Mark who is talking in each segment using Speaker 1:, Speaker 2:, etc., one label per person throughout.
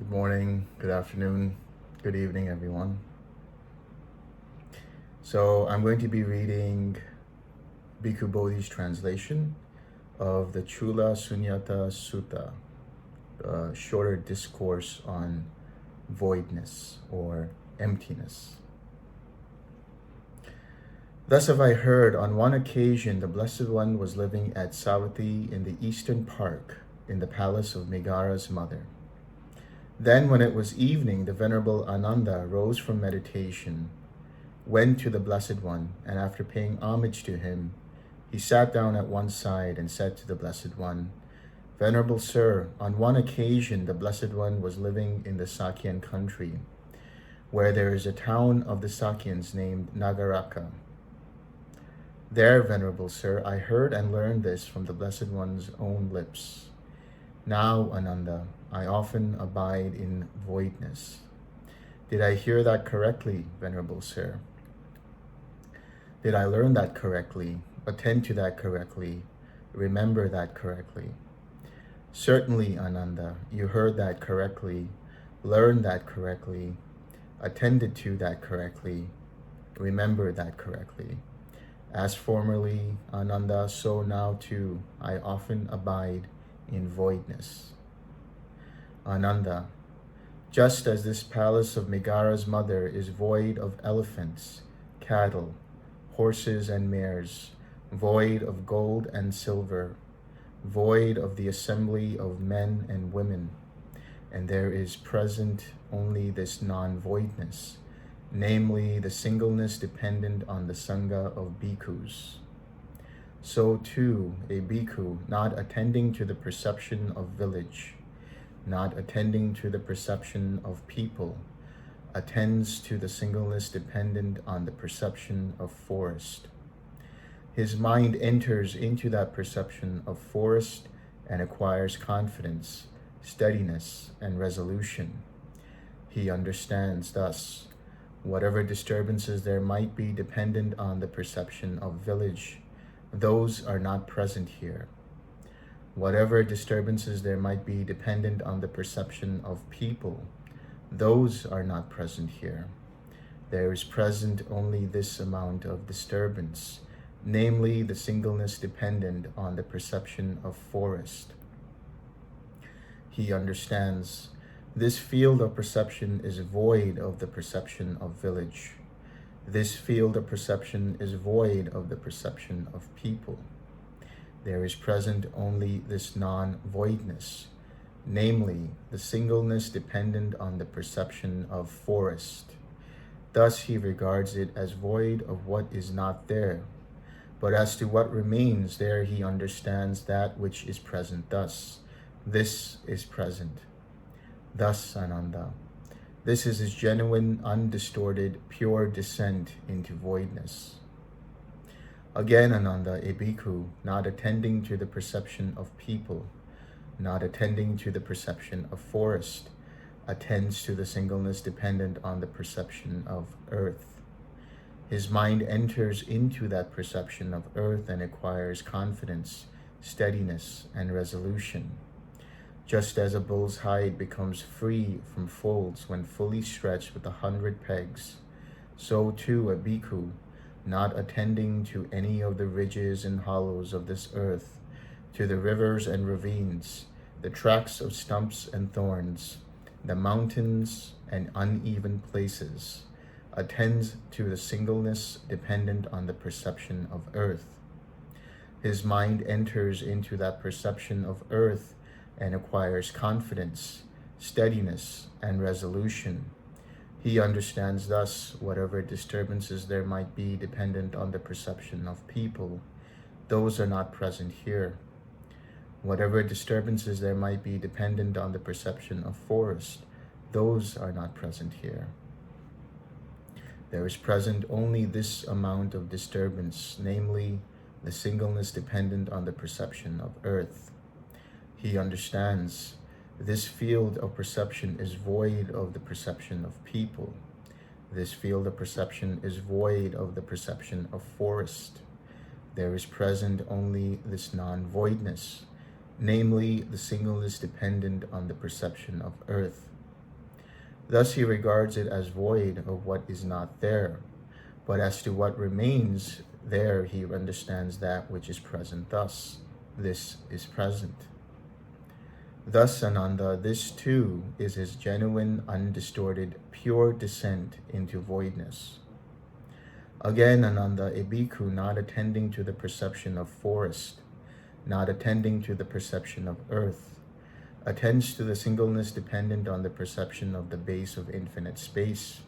Speaker 1: Good morning, good afternoon, good evening, everyone. So I'm going to be reading Bhikkhu Bodhi's translation of the Chula Sunyata Sutta, Shorter Discourse on Voidness or Emptiness. Thus have I heard, on one occasion the Blessed One was living at Savatthi in the eastern park in the palace of Megara's mother. Then when it was evening, the Venerable Ananda rose from meditation, went to the Blessed One, and after paying homage to him, he sat down at one side and said to the Blessed One, Venerable Sir, on one occasion the Blessed One was living in the Sakyan country, where there is a town of the Sakyans named Nagaraka. There, Venerable Sir, I heard and learned this from the Blessed One's own lips. Now, Ananda, I often abide in voidness. Did I hear that correctly, Venerable Sir? Did I learn that correctly, attend to that correctly, remember that correctly? Certainly, Ananda, you heard that correctly, learned that correctly, attended to that correctly, remember that correctly. As formerly, Ananda, so now too, I often abide in voidness. Ananda, just as this palace of Megara's mother is void of elephants, cattle, horses and mares, void of gold and silver, void of the assembly of men and women, and there is present only this non-voidness, namely the singleness dependent on the Sangha of bhikkhus. So too, a bhikkhu not attending to the perception of village, not attending to the perception of people, attends to the singleness dependent on the perception of forest. His mind enters into that perception of forest and acquires confidence, steadiness, and resolution. He understands thus, whatever disturbances there might be dependent on the perception of village, those are not present here. Whatever disturbances there might be dependent on the perception of people, those are not present here. There is present only this amount of disturbance, namely the singleness dependent on the perception of forest. He understands this field of perception is void of the perception of village. This field of perception is void of the perception of people. There is present only this non-voidness, namely the singleness dependent on the perception of forest. Thus he regards it as void of what is not there. But as to what remains there, he understands that which is present thus. This is present. Thus, Ananda, this is his genuine, undistorted, pure descent into voidness. Again, Ananda, a bhikkhu, not attending to the perception of people, not attending to the perception of forest, attends to the singleness dependent on the perception of earth. His mind enters into that perception of earth and acquires confidence, steadiness, and resolution. Just as a bull's hide becomes free from folds when fully stretched with 100 pegs, so too a bhikkhu, not attending to any of the ridges and hollows of this earth, to the rivers and ravines, the tracks of stumps and thorns, the mountains and uneven places, attends to the singleness dependent on the perception of earth. His mind enters into that perception of earth and acquires confidence, steadiness, and resolution. He understands thus whatever disturbances there might be dependent on the perception of people, those are not present here. Whatever disturbances there might be dependent on the perception of forest, those are not present here. There is present only this amount of disturbance, namely the singleness dependent on the perception of earth. He understands this field of perception is void of the perception of people. This field of perception is void of the perception of forest. There is present only this non-voidness, namely the singleness dependent on the perception of earth. Thus he regards it as void of what is not there. But as to what remains there, he understands that which is present thus. This is present. Thus, Ananda, this too is his genuine, undistorted, pure descent into voidness. Again, Ananda, a bhikkhu not attending to the perception of forest, not attending to the perception of earth, attends to the singleness dependent on the perception of the base of infinite space.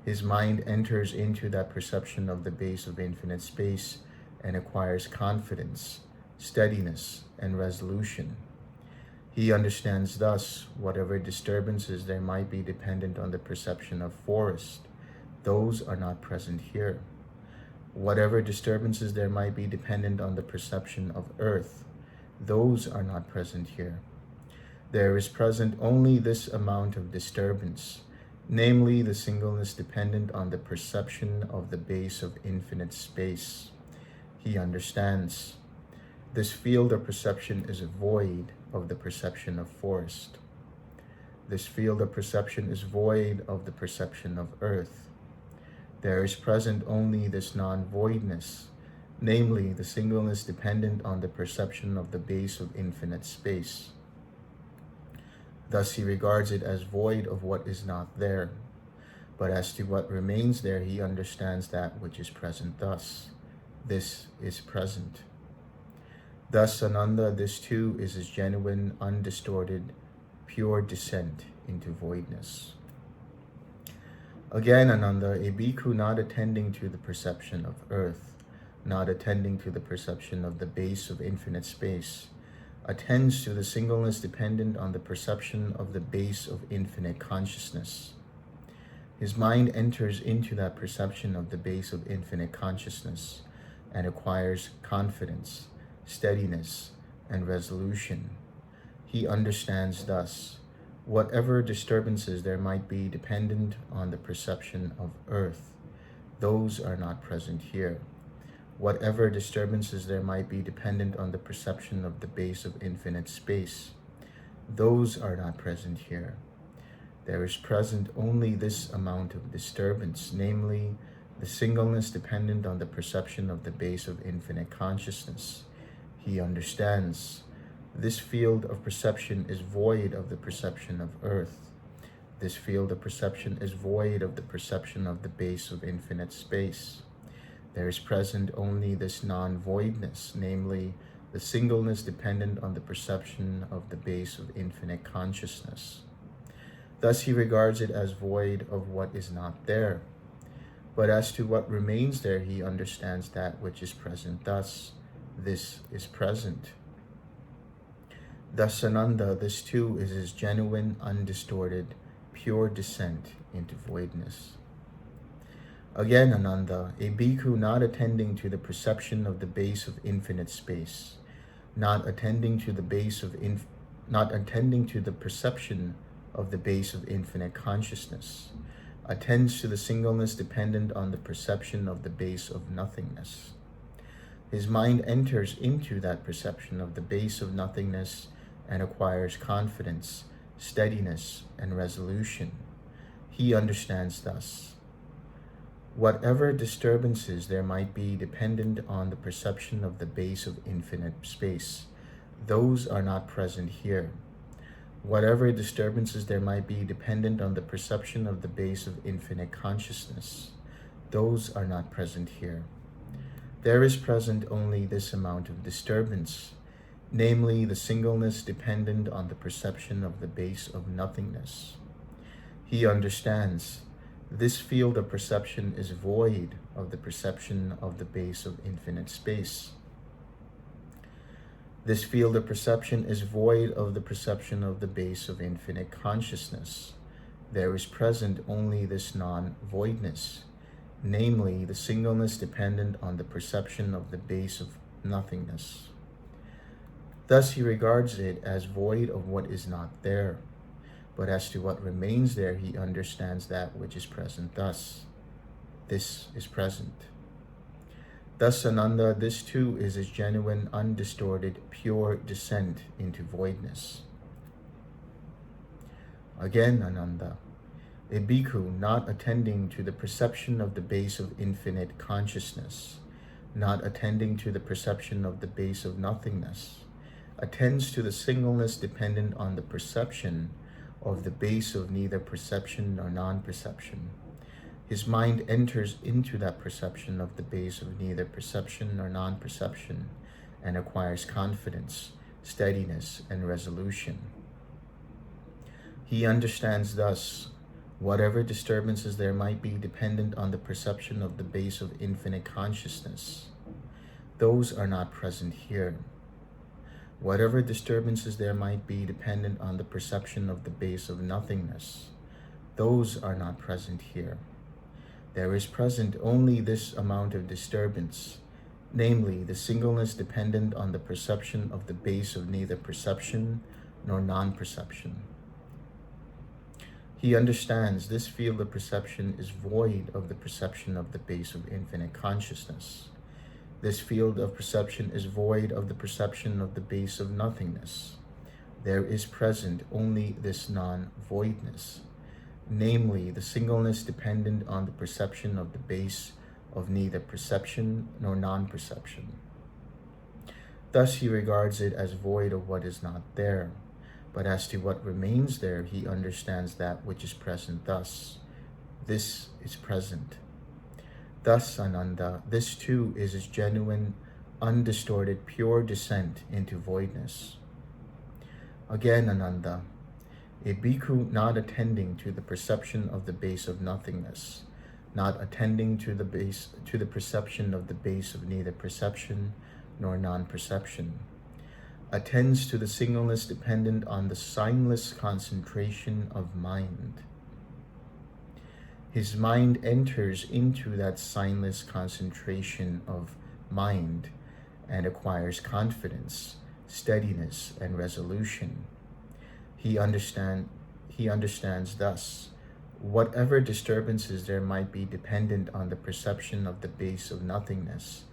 Speaker 1: His mind enters into that perception of the base of infinite space and acquires confidence, steadiness, and resolution. He understands thus whatever disturbances there might be dependent on the perception of forest, those are not present here. Whatever disturbances there might be dependent on the perception of earth, those are not present here. There is present only this amount of disturbance, namely the singleness dependent on the perception of the base of infinite space. He understands. This field of perception is void of the perception of forest. This field of perception is void of the perception of earth. There is present only this non-voidness, namely the singleness dependent on the perception of the base of infinite space. Thus he regards it as void of what is not there. But as to what remains there, he understands that which is present thus. This is present. Thus, Ananda, this too is his genuine, undistorted, pure descent into voidness. Again, Ananda, a bhikkhu not attending to the perception of earth, not attending to the perception of the base of infinite space, attends to the singleness dependent on the perception of the base of infinite consciousness. His mind enters into that perception of the base of infinite consciousness and acquires confidence, steadiness, and resolution. He understands thus, whatever disturbances there might be dependent on the perception of earth, those are not present here. Whatever disturbances there might be dependent on the perception of the base of infinite space, those are not present here. There is present only this amount of disturbance, namely the singleness dependent on the perception of the base of infinite consciousness. He understands. This field of perception is void of the perception of earth. This field of perception is void of the perception of the base of infinite space. There is present only this non-voidness, namely the singleness dependent on the perception of the base of infinite consciousness. Thus he regards it as void of what is not there. But as to what remains there, he understands that which is present thus. This is present. Thus, Ananda, this too is his genuine, undistorted, pure descent into voidness. Again, Ananda, a bhikkhu not attending to the perception of the base of infinite space, not attending to the perception of the base of infinite consciousness, attends to the singleness dependent on the perception of the base of nothingness. His mind enters into that perception of the base of nothingness and acquires confidence, steadiness, and resolution. He understands thus. Whatever disturbances there might be dependent on the perception of the base of infinite space, those are not present here. Whatever disturbances there might be dependent on the perception of the base of infinite consciousness, those are not present here. There is present only this amount of disturbance, namely the singleness dependent on the perception of the base of nothingness. He understands. This field of perception is void of the perception of the base of infinite space. This field of perception is void of the perception of the base of infinite consciousness. There is present only this non-voidness, namely the singleness dependent on the perception of the base of nothingness. Thus he regards it as void of what is not there. But as to what remains there, he understands that which is present thus. This is present. Thus, Ananda, this too is his genuine, undistorted, pure descent into voidness. Again, Ananda, A bhikkhu not attending to the perception of the base of infinite consciousness, not attending to the perception of the base of nothingness, attends to the singleness dependent on the perception of the base of neither perception nor non-perception. His mind enters into that perception of the base of neither perception nor non-perception and acquires confidence, steadiness, and resolution. He understands thus whatever disturbances there might be dependent on the perception of the base of infinite consciousness, those are not present here. Whatever disturbances there might be dependent on the perception of the base of nothingness, those are not present here. There is present only this amount of disturbance, namely the singleness dependent on the perception of the base of neither perception nor non-perception. He understands this field of perception is void of the perception of the base of infinite consciousness. This field of perception is void of the perception of the base of nothingness. There is present only this non-voidness, namely the singleness dependent on the perception of the base of neither perception nor non-perception. Thus he regards it as void of what is not there, but as to what remains there, he understands that which is present thus. This is present. Thus, Ananda, this too is his genuine, undistorted, pure descent into voidness. Again, Ananda, a bhikkhu not attending to the perception of the base of nothingness, not attending to the perception of the base of neither perception nor non-perception, attends to the singleness dependent on the signless concentration of mind. His mind enters into that signless concentration of mind and acquires confidence, steadiness, and resolution. He understands thus whatever disturbances there might be dependent on the perception of the base of nothingness,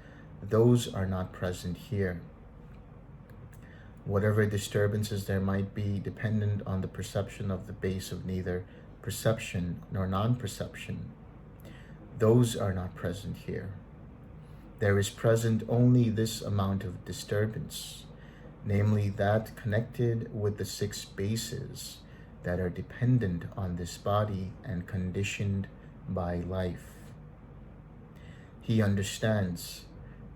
Speaker 1: those are not present here. Whatever disturbances there might be dependent on the perception of the base of neither perception nor non-perception, those are not present here. There is present only this amount of disturbance, namely that connected with the 6 bases that are dependent on this body and conditioned by life. He understands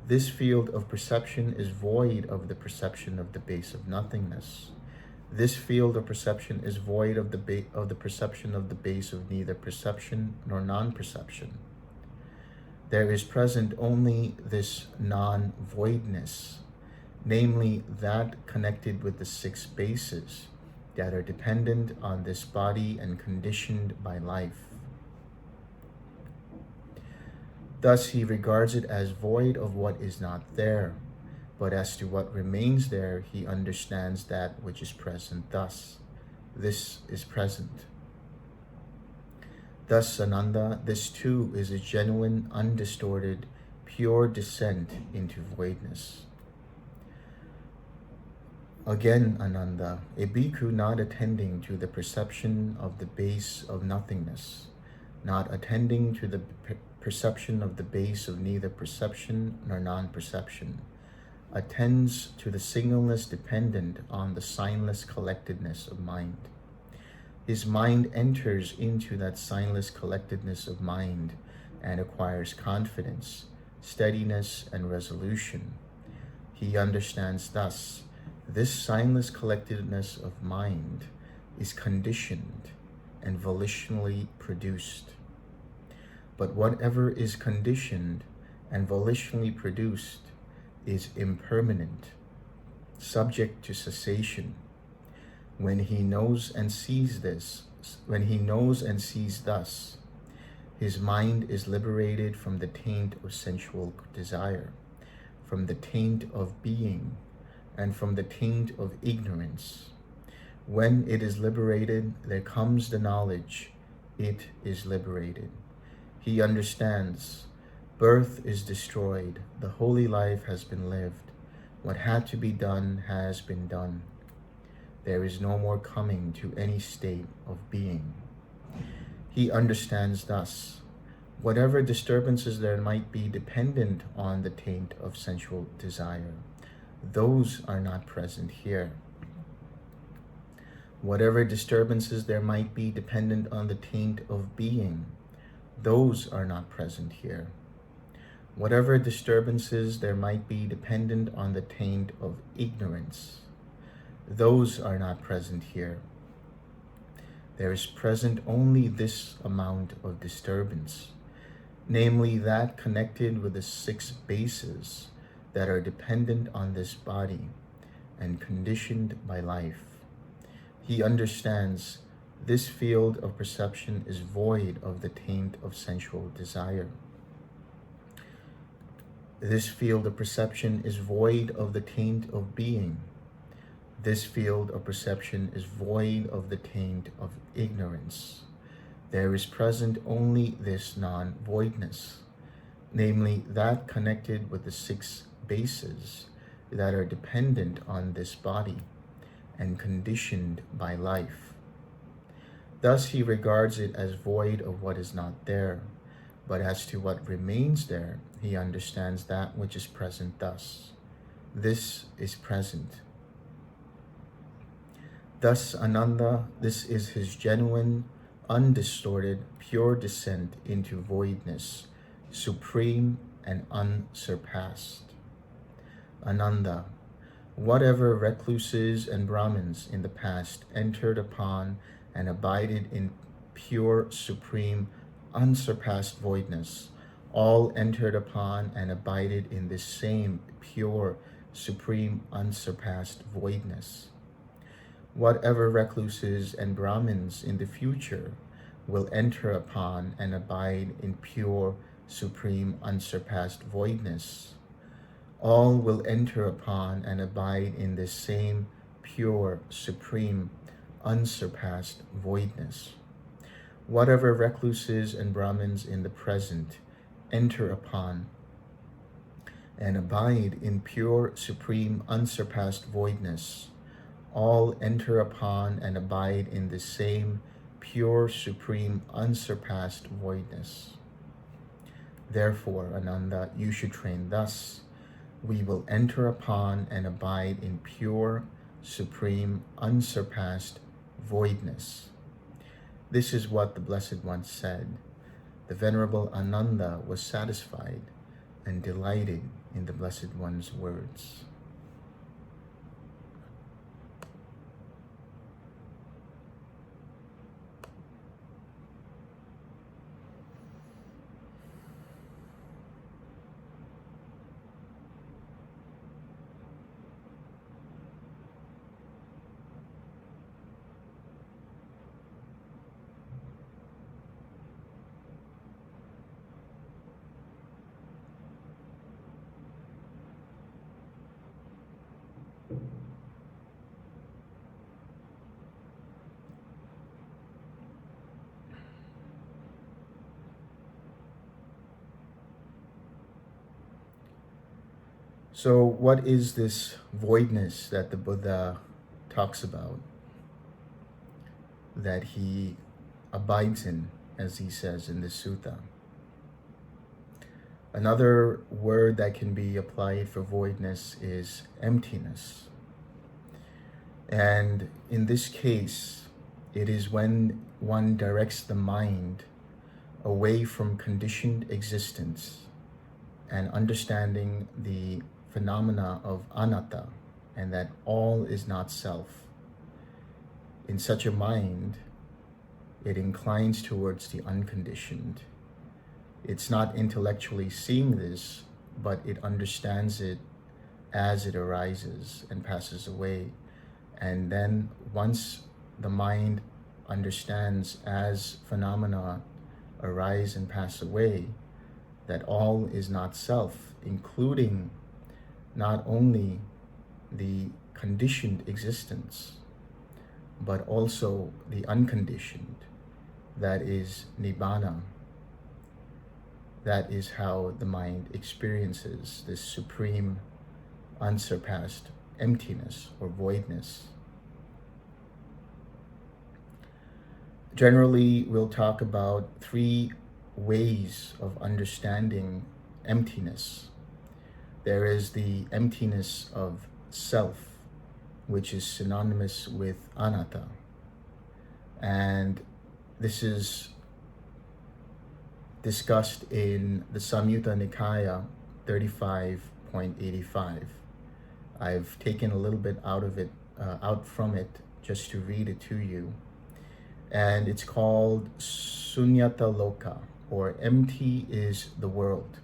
Speaker 1: this field of perception is void of the perception of the base of nothingness. This field of perception is void of the perception of the base of neither perception nor non-perception. There is present only this non-voidness, namely that connected with the 6 bases that are dependent on this body and conditioned by life. Thus he regards it as void of what is not there, but as to what remains there, he understands that which is present thus. This is present. Thus, Ananda, this too is a genuine, undistorted, pure descent into voidness. Again, Ananda, a bhikkhu not attending to the perception of the base of nothingness, not attending to the perception of the base of neither perception nor non-perception, attends to the singleness dependent on the signless collectedness of mind. His mind enters into that signless collectedness of mind and acquires confidence, steadiness, and resolution. He understands thus this signless collectedness of mind is conditioned and volitionally produced. But whatever is conditioned and volitionally produced is impermanent, subject to cessation. When he knows and sees thus, his mind is liberated from the taint of sensual desire, from the taint of being, and from the taint of ignorance. When it is liberated, there comes the knowledge, it is liberated. He understands, birth is destroyed, the holy life has been lived, what had to be done has been done. There is no more coming to any state of being. He understands thus, whatever disturbances there might be dependent on the taint of sensual desire, those are not present here. Whatever disturbances there might be dependent on the taint of being, those are not present here. Whatever disturbances there might be dependent on the taint of ignorance, those are not present here. There is present only this amount of disturbance, namely that connected with the 6 bases that are dependent on this body and conditioned by life. He understands this field of perception is void of the taint of sensual desire. This field of perception is void of the taint of being. This field of perception is void of the taint of ignorance. There is present only this non-voidness, namely that connected with the 6 bases that are dependent on this body and conditioned by life. Thus he regards it as void of what is not there, but as to what remains there, he understands that which is present thus. This is present. Thus, Ananda, this is his genuine, undistorted, pure descent into voidness, supreme and unsurpassed. Ananda, whatever recluses and Brahmins in the past entered upon and abided in pure, supreme, unsurpassed voidness, all entered upon and abided in this same pure, supreme, unsurpassed voidness. Whatever recluses and Brahmins in the future will enter upon and abide in pure, supreme, unsurpassed voidness, all will enter upon and abide in this same pure, supreme, unsurpassed voidness. Whatever recluses and Brahmins in the present enter upon and abide in pure, supreme, unsurpassed voidness, all enter upon and abide in the same pure, supreme, unsurpassed voidness. Therefore, Ananda, you should train thus. We will enter upon and abide in pure, supreme, unsurpassed voidness. This is what the Blessed One said. The Venerable Ananda was satisfied and delighted in the Blessed One's words. So what is this voidness that the Buddha talks about, that he abides in, as he says in this sutta? Another word that can be applied for voidness is emptiness. And in this case, it is when one directs the mind away from conditioned existence and understanding the phenomena of anatta, and that all is not self. In such a mind, it inclines towards the unconditioned. It's not intellectually seeing this, but it understands it as it arises and passes away. And then once the mind understands as phenomena arise and pass away, that all is not self, including not only the conditioned existence, but also the unconditioned, that is nibbana. That is how the mind experiences this supreme, unsurpassed emptiness or voidness. Generally, we'll talk about three ways of understanding emptiness. There is the emptiness of self, which is synonymous with anatta. And this is discussed in the Samyutta Nikaya 35.85. I've taken a little bit out from it, just to read it to you. And it's called Sunyata Loka, or empty is the world.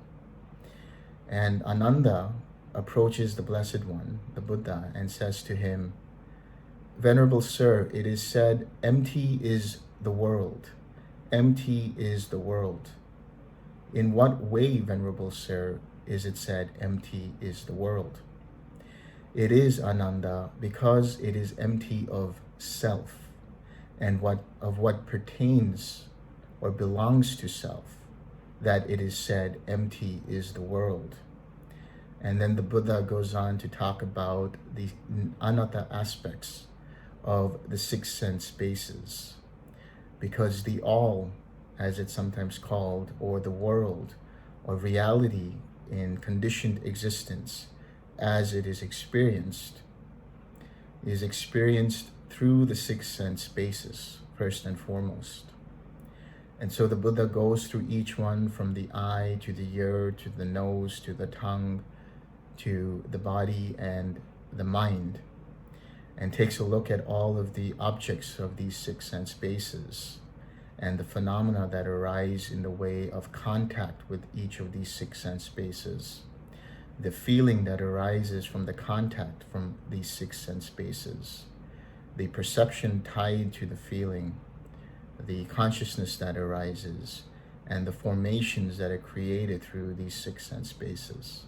Speaker 1: And Ananda approaches the Blessed One, the Buddha, and says to him, "Venerable Sir, it is said, empty is the world. Empty is the world. In what way, Venerable Sir, is it said, empty is the world?" "It is, Ananda, because it is empty of self, and what pertains or belongs to self, that it is said, empty is the world." And then the Buddha goes on to talk about the anatta aspects of the six sense bases, because the all, as it's sometimes called, or the world, or reality in conditioned existence as it is experienced through the six sense bases, first and foremost. And so the Buddha goes through each one, from the eye to the ear to the nose to the tongue to the body and the mind, and takes a look at all of the objects of these six sense bases and the phenomena that arise in the way of contact with each of these six sense bases, the feeling that arises from the contact from these six sense bases, the perception tied to the feeling, the consciousness that arises, and the formations that are created through these six sense bases.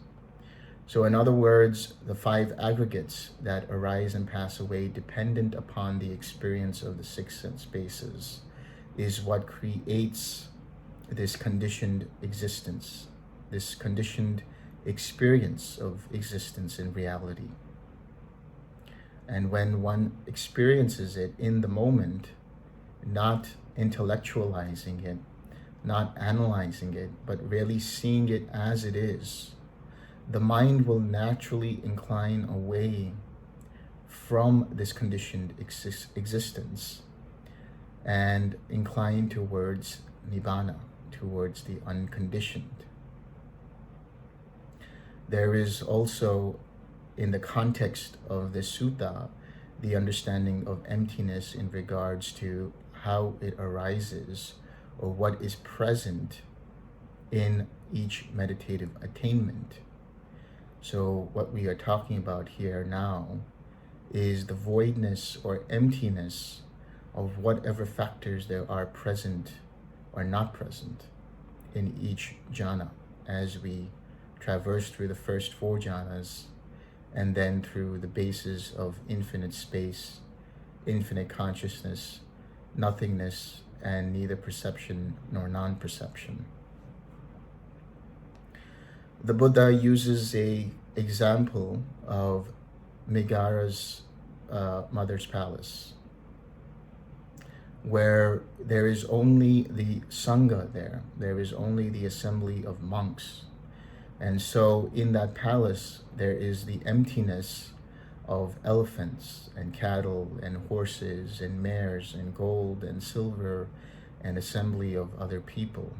Speaker 1: So in other words, the five aggregates that arise and pass away dependent upon the experience of the six sense bases is what creates this conditioned existence, this conditioned experience of existence in reality. And when one experiences it in the moment, not intellectualizing it, not analyzing it, but really seeing it as it is, the mind will naturally incline away from this conditioned existence and incline towards nibbana, towards the unconditioned. There is also, in the context of this sutta, the understanding of emptiness in regards to how it arises, or what is present in each meditative attainment. So what we are talking about here now is the voidness or emptiness of whatever factors there are present or not present in each jhana, as we traverse through the first four jhanas, and then through the bases of infinite space, infinite consciousness, nothingness, and neither perception nor non-perception. The Buddha uses an example of Megara's mother's palace, where there is only the Sangha there. There is only the assembly of monks. And so in that palace, there is the emptiness of elephants and cattle and horses and mares and gold and silver and assembly of other people.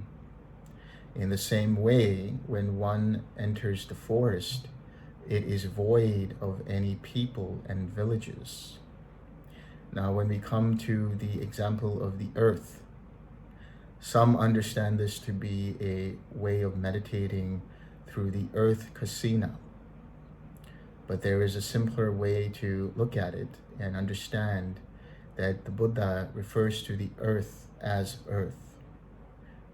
Speaker 1: In the same way, when one enters the forest, it is void of any people and villages. Now, when we come to the example of the earth, some understand this to be a way of meditating through the earth kasina. But there is a simpler way to look at it and understand that the Buddha refers to the earth as earth,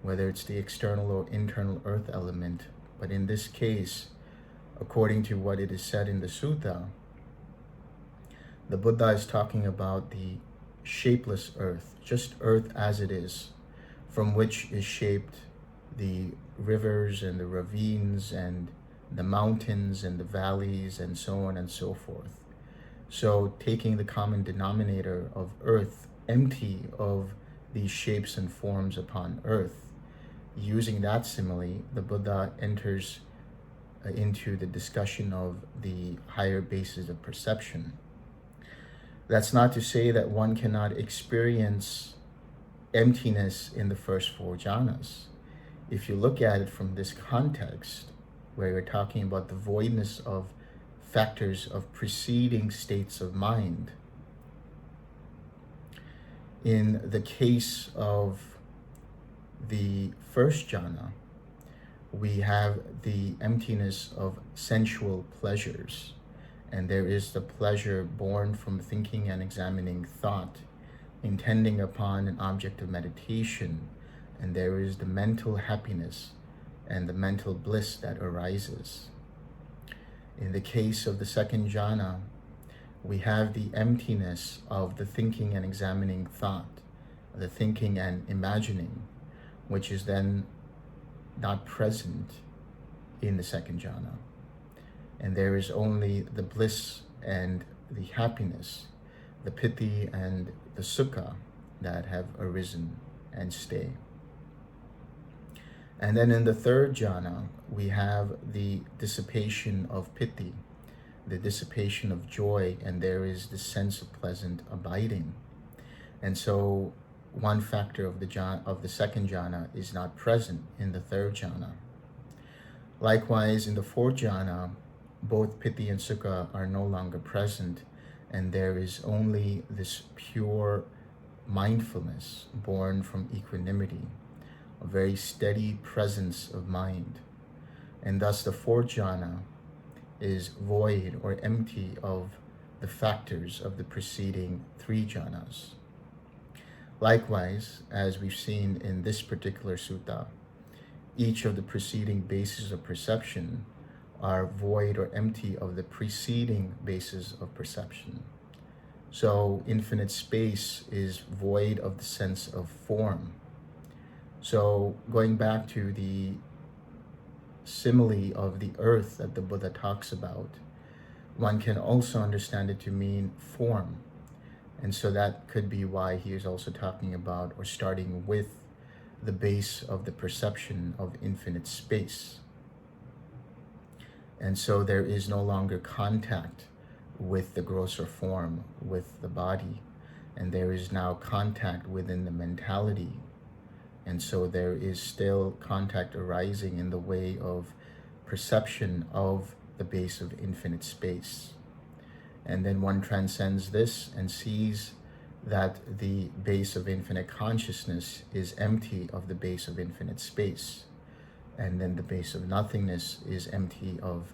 Speaker 1: whether it's the external or internal earth element. But in this case, according to what it is said in the sutta, the Buddha is talking about the shapeless earth, just earth as it is, from which is shaped the rivers and the ravines and the mountains and the valleys and so on and so forth. So taking the common denominator of earth, empty of these shapes and forms upon earth. Using that simile, the Buddha enters into the discussion of the higher bases of perception. That's not to say that one cannot experience emptiness in the first four jhanas. If you look at it from this context, where you're talking about the voidness of factors of preceding states of mind, in the case of the first jhana, we have the emptiness of sensual pleasures, and there is the pleasure born from thinking and examining thought, intending upon an object of meditation, and there is the mental happiness and the mental bliss that arises. In the case of the second jhana, we have the emptiness of the thinking and examining thought, the thinking and imagining, which is then not present in the second jhana. And there is only the bliss and the happiness, the piti and the sukha that have arisen and stay. And then in the third jhana, we have the dissipation of piti, the dissipation of joy, and there is the sense of pleasant abiding. And so one factor of the second jhana is not present in the third jhana. Likewise, in the fourth jhana, both piti and sukha are no longer present, and there is only this pure mindfulness born from equanimity, a very steady presence of mind. And thus the fourth jhana is void or empty of the factors of the preceding three jhanas. Likewise, as we've seen in this particular sutta, each of the preceding bases of perception are void or empty of the preceding bases of perception. So infinite space is void of the sense of form. So going back to the simile of the earth that the Buddha talks about, one can also understand it to mean form. And so that could be why he is also talking about or starting with the base of the perception of infinite space. And so there is no longer contact with the grosser form, with the body, and there is now contact within the mentality. And so there is still contact arising in the way of perception of the base of infinite space. And then one transcends this and sees that the base of infinite consciousness is empty of the base of infinite space. And then the base of nothingness is empty of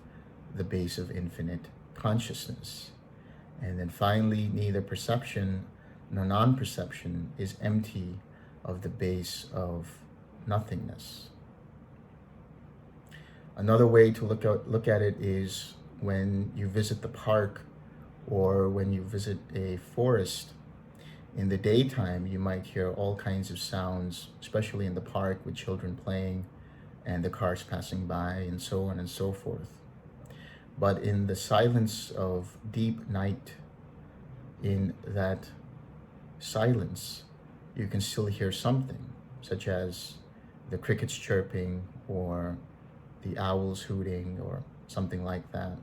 Speaker 1: the base of infinite consciousness. And then finally, neither perception nor non-perception is empty of the base of nothingness. Another way to look at it is when you visit the park or when you visit a forest. In the daytime, you might hear all kinds of sounds, especially in the park with children playing and the cars passing by and so on and so forth. But in the silence of deep night, in that silence, you can still hear something, such as the crickets chirping or the owls hooting or something like that.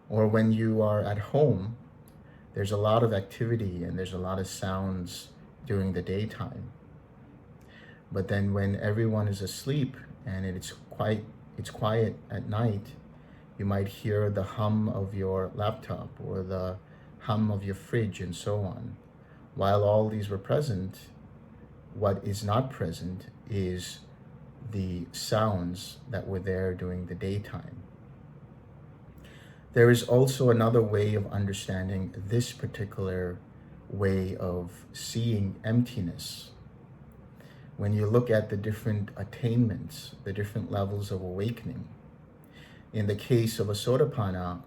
Speaker 1: Or when you are at home, there's a lot of activity and there's a lot of sounds during the daytime. But then when everyone is asleep and it's quiet at night, you might hear the hum of your laptop or the hum of your fridge and so on. While all these were present, what is not present is the sounds that were there during the daytime. There is also another way of understanding this particular way of seeing emptiness. When you look at the different attainments, the different levels of awakening, in the case of a Sotapanna,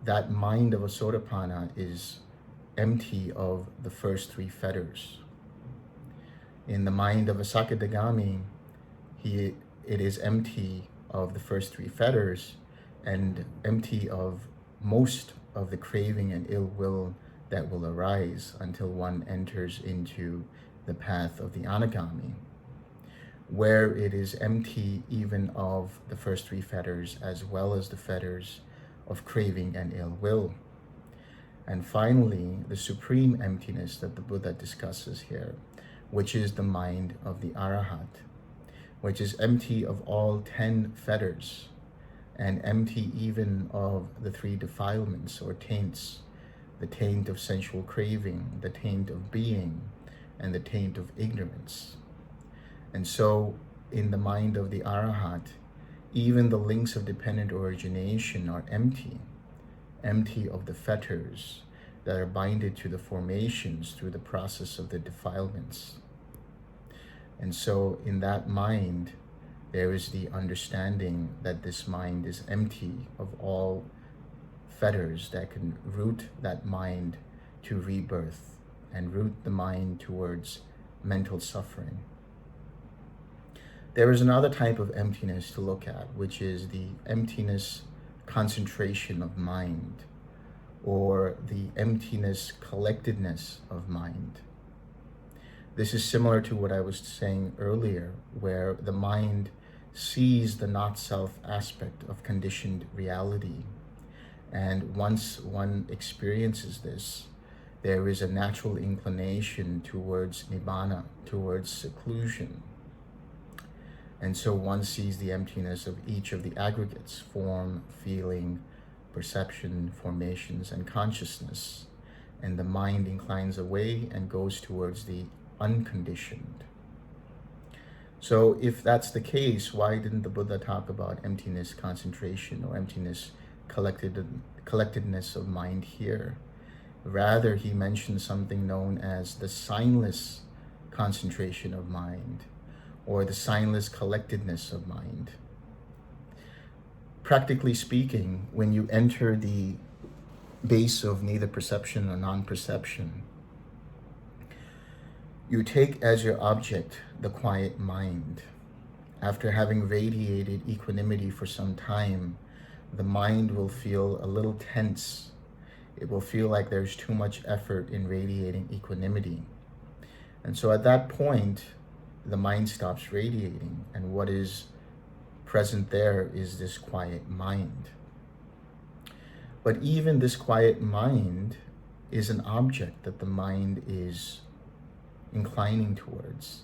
Speaker 1: that mind of a Sotapanna is empty of the first three fetters. In the mind of a Sakadagami, it is empty of the first three fetters and empty of most of the craving and ill will that will arise until one enters into the path of the Anagami, where it is empty even of the first three fetters, as well as the fetters of craving and ill will. And finally, the supreme emptiness that the Buddha discusses here, which is the mind of the Arahant, which is empty of all 10 fetters and empty even of the 3 defilements or taints, the taint of sensual craving, the taint of being, and the taint of ignorance. And so in the mind of the Arahant, even the links of dependent origination are empty of the fetters that are binded to the formations through the process of the defilements. And so in that mind, there is the understanding that this mind is empty of all fetters that can root that mind to rebirth and root the mind towards mental suffering. There is another type of emptiness to look at, which is the emptiness concentration of mind, or the emptiness collectedness of mind. This is similar to what I was saying earlier, where the mind sees the not-self aspect of conditioned reality. And once one experiences this, there is a natural inclination towards nibbana, towards seclusion. And so one sees the emptiness of each of the aggregates: form, feeling, perception, formations, and consciousness. And the mind inclines away and goes towards the unconditioned. So if that's the case, why didn't the Buddha talk about emptiness concentration or emptiness collectedness of mind here? Rather, he mentioned something known as the signless concentration of mind, or the signless collectedness of mind. Practically speaking, when you enter the base of neither perception or non-perception, you take as your object the quiet mind. After having radiated equanimity for some time, the mind will feel a little tense. It will feel like there's too much effort in radiating equanimity. And so at that point, the mind stops radiating, and what is present there is this quiet mind. But even this quiet mind is an object that the mind is inclining towards,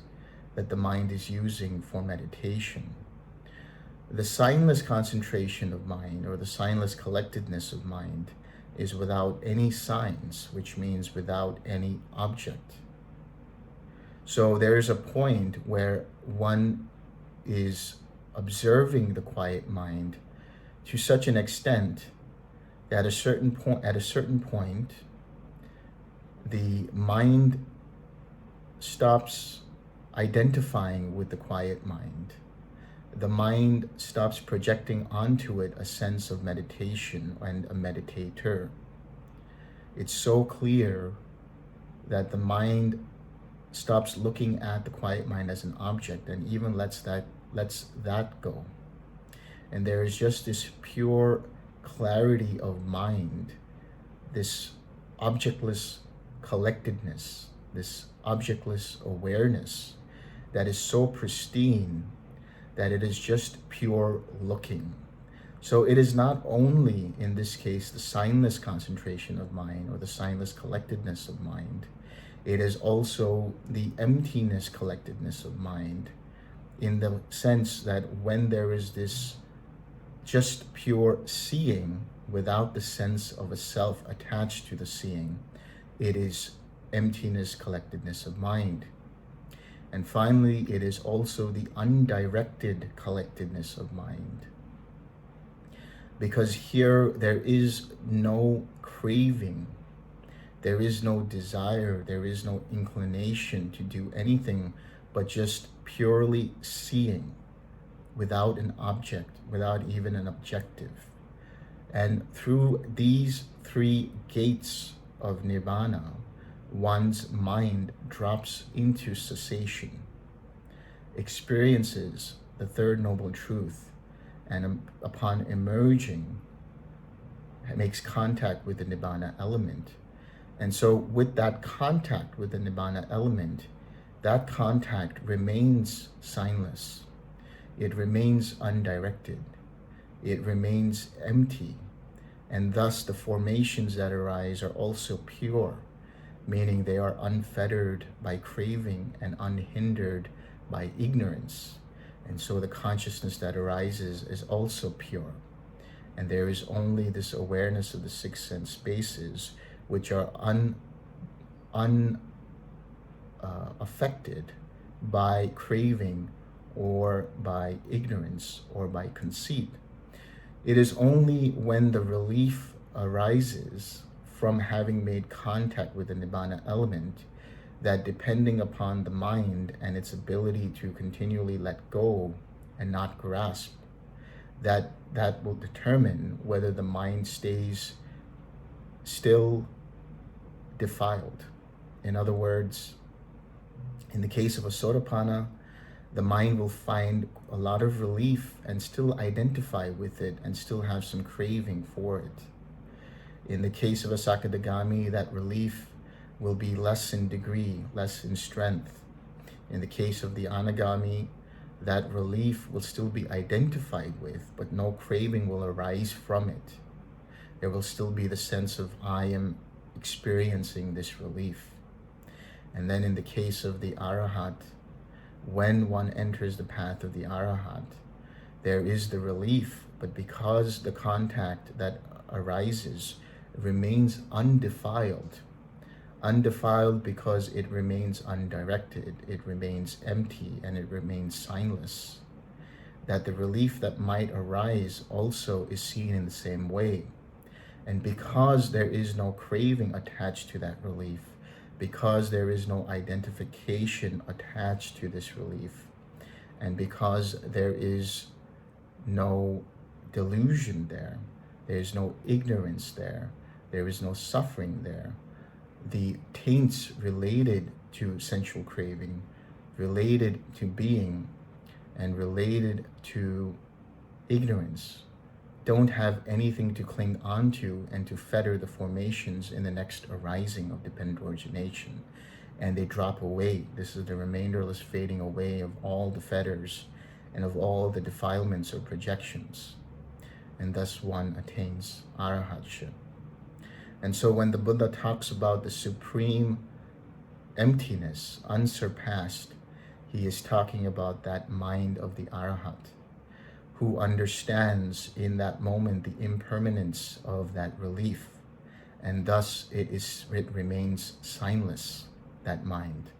Speaker 1: that the mind is using for meditation. The signless concentration of mind, or the signless collectedness of mind, is without any signs, which means without any object. So there is a point where one is observing the quiet mind to such an extent that at a certain point, the mind stops identifying with the quiet mind. The mind stops projecting onto it a sense of meditation and a meditator. It's so clear that the mind stops looking at the quiet mind as an object and even lets that go. And there is just this pure clarity of mind, this objectless collectedness, this objectless awareness that is so pristine that it is just pure looking. So it is not only, in this case, the signless concentration of mind or the signless collectedness of mind, it is also the emptiness collectedness of mind, in the sense that when there is this just pure seeing without the sense of a self attached to the seeing, it is emptiness collectedness of mind. And finally, it is also the undirected collectedness of mind. Because here there is no craving, there is no desire, there is no inclination to do anything but just purely seeing without an object, without even an objective. And through these 3 gates of Nibbana, one's mind drops into cessation, experiences the third noble truth, and upon emerging, makes contact with the Nibbana element. And so with that contact with the Nibbana element, that contact remains signless. It remains undirected. It remains empty. And thus the formations that arise are also pure, meaning they are unfettered by craving and unhindered by ignorance. And so the consciousness that arises is also pure. And there is only this awareness of the six sense spaces, which are unaffected by craving or by ignorance or by conceit. It is only when the relief arises from having made contact with the Nibbana element that, depending upon the mind and its ability to continually let go and not grasp, that will determine whether the mind stays still defiled. In other words, in the case of a Sotapanna, the mind will find a lot of relief and still identify with it and still have some craving for it. In the case of a Sakadagami, that relief will be less in degree, less in strength. In the case of the Anagami, that relief will still be identified with, but no craving will arise from it. There will still be the sense of, I am experiencing this relief. And then in the case of the Arahant, when one enters the path of the Arahant, there is the relief, but because the contact that arises remains undefiled because it remains undirected, it remains empty, and it remains signless, that the relief that might arise also is seen in the same way. And because there is no craving attached to that relief, because there is no identification attached to this relief, and because there is no delusion there, there is no ignorance there, there is no suffering there, the taints related to sensual craving, related to being, and related to ignorance don't have anything to cling onto and to fetter the formations in the next arising of dependent origination. And they drop away. This is the remainderless fading away of all the fetters and of all the defilements or projections. And thus one attains arahantship. And so when the Buddha talks about the supreme emptiness, unsurpassed, he is talking about that mind of the Arahant, who understands in that moment the impermanence of that relief, and thus it remains signless, that mind,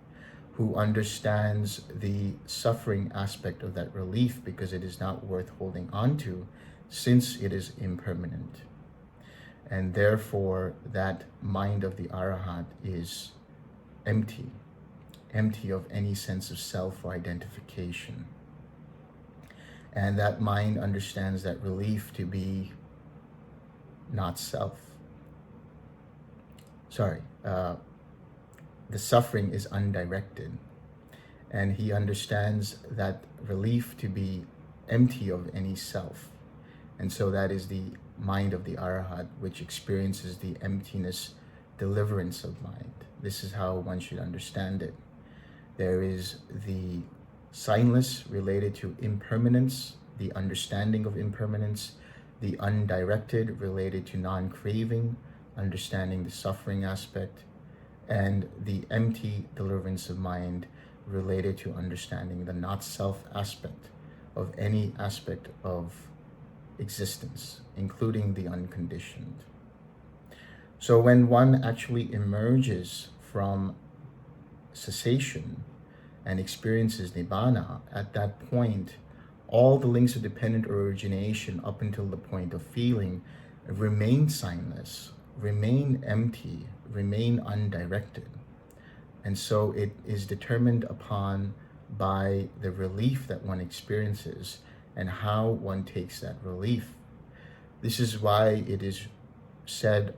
Speaker 1: who understands the suffering aspect of that relief because it is not worth holding on to, since it is impermanent. And therefore that mind of the Arahant is empty of any sense of self or identification. And that mind understands that relief to be not self. The suffering is undirected. And he understands that relief to be empty of any self. And so that is the mind of the Arahant, which experiences the emptiness, deliverance of mind. This is how one should understand it. There is the signless related to impermanence, the understanding of impermanence, the undirected related to non-craving, understanding the suffering aspect, and the empty deliverance of mind related to understanding the not-self aspect of any aspect of existence, including the unconditioned. So when one actually emerges from cessation and experiences Nibbana, at that point, all the links of dependent origination up until the point of feeling remain signless, remain empty, remain undirected. And so it is determined upon by the relief that one experiences and how one takes that relief. This is why it is said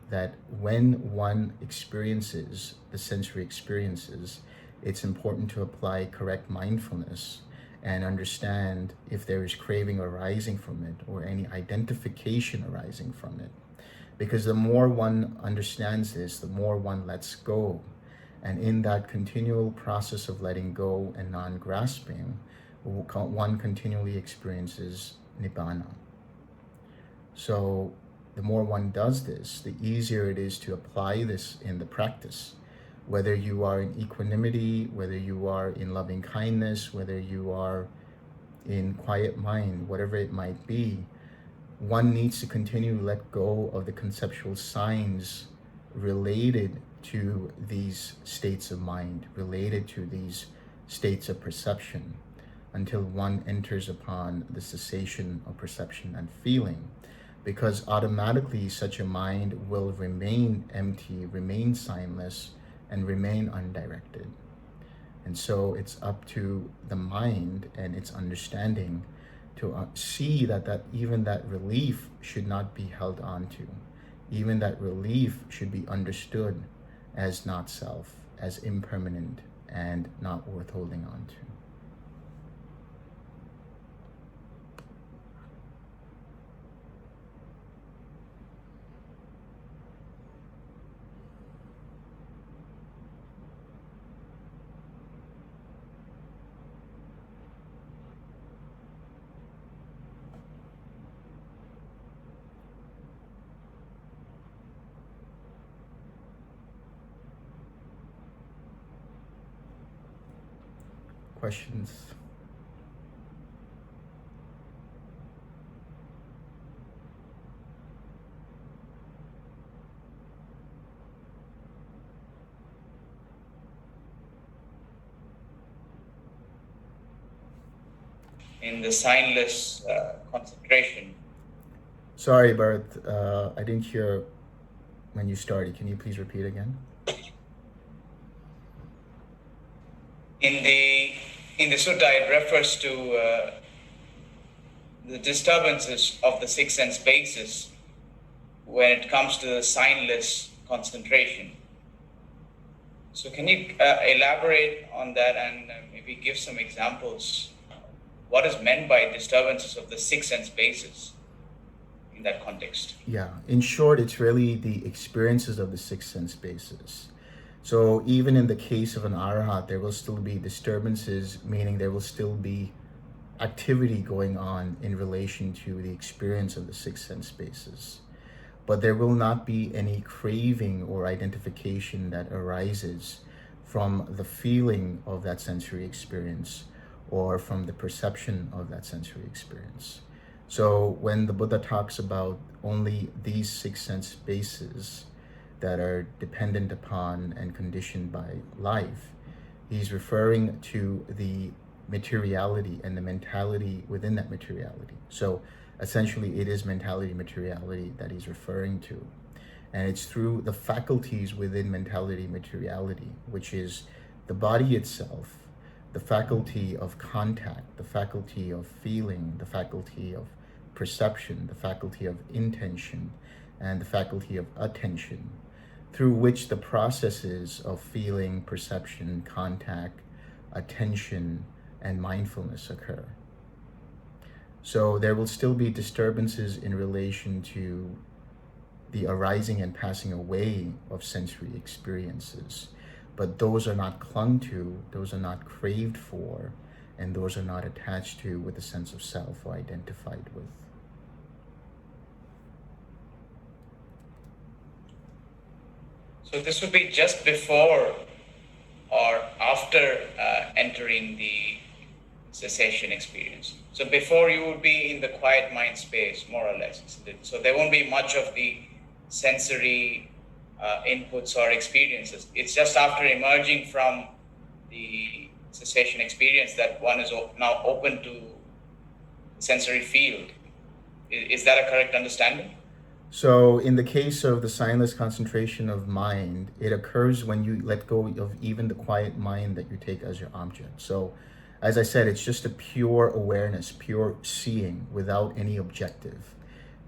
Speaker 1: that when one experiences the sensory experiences, it's important to apply correct mindfulness and understand if there is craving arising from it or any identification arising from it. Because the more one understands this, the more one lets go. And in that continual process of letting go and non-grasping, one continually experiences nibbana. So the more one does this, the easier it is to apply this in the practice. Whether you are in equanimity, whether you are in loving kindness, whether you are in quiet mind, whatever it might be, one needs to continue to let go of the conceptual signs related to these states of mind, related to these states of perception, until one enters upon the cessation of perception and feeling. Because automatically such a mind will remain empty, remain signless, and remain undirected. And so it's up to the mind and its understanding to see that even that relief should not be held on to. Even that relief should be understood as not self, as impermanent, and not worth holding on to. Questions?
Speaker 2: In the signless concentration.
Speaker 1: Sorry, Bharat, I didn't hear when you started. Can you please repeat again?
Speaker 2: In the sutta, it refers to the disturbances of the six sense bases when it comes to the signless concentration. So can you elaborate on that and maybe give some examples? What is meant by disturbances of the six sense bases in that context?
Speaker 1: Yeah, in short, it's really the experiences of the six sense bases. So even in the case of an Arahant, there will still be disturbances, meaning there will still be activity going on in relation to the experience of the six sense bases. But there will not be any craving or identification that arises from the feeling of that sensory experience or from the perception of that sensory experience. So when the Buddha talks about only these six sense bases that are dependent upon and conditioned by life, he's referring to the materiality and the mentality within that materiality. So essentially it is mentality materiality that he's referring to. And it's through the faculties within mentality materiality, which is the body itself, the faculty of contact, the faculty of feeling, the faculty of perception, the faculty of intention, and the faculty of attention, through which the processes of feeling, perception, contact, attention, and mindfulness occur. So there will still be disturbances in relation to the arising and passing away of sensory experiences, but those are not clung to, those are not craved for, and those are not attached to with a sense of self or identified with.
Speaker 2: So this would be just before or after entering the cessation experience. So before you would be in the quiet mind space, more or less. So there won't be much of the sensory inputs or experiences. It's just after emerging from the cessation experience that one is now open to sensory field. Is that a correct understanding?
Speaker 1: So in the case of the signless concentration of mind, it occurs when you let go of even the quiet mind that you take as your object. So as I said, it's just a pure awareness, pure seeing without any objective,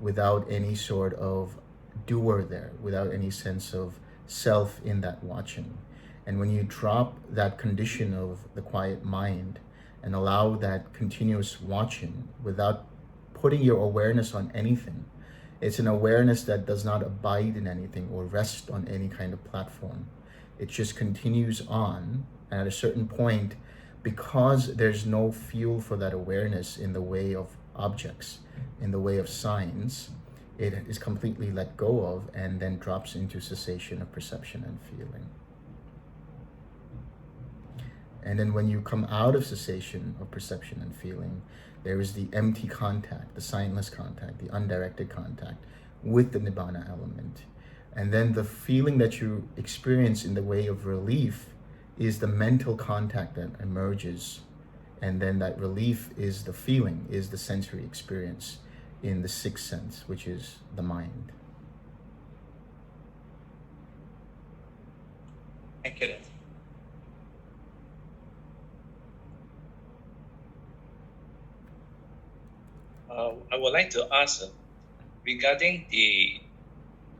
Speaker 1: without any sort of doer there, without any sense of self in that watching. And when you drop that condition of the quiet mind and allow that continuous watching without putting your awareness on anything, it's an awareness that does not abide in anything or rest on any kind of platform. It just continues on, and at a certain point, because there's no fuel for that awareness in the way of objects, in the way of signs, it is completely let go of and then drops into cessation of perception and feeling. And then when you come out of cessation of perception and feeling, there is the empty contact, the signless contact, the undirected contact with the nibbana element. And then the feeling that you experience in the way of relief is the mental contact that emerges. And then that relief is the feeling, is the sensory experience in the sixth sense, which is the mind.
Speaker 2: Thank you.
Speaker 3: I would like to ask regarding the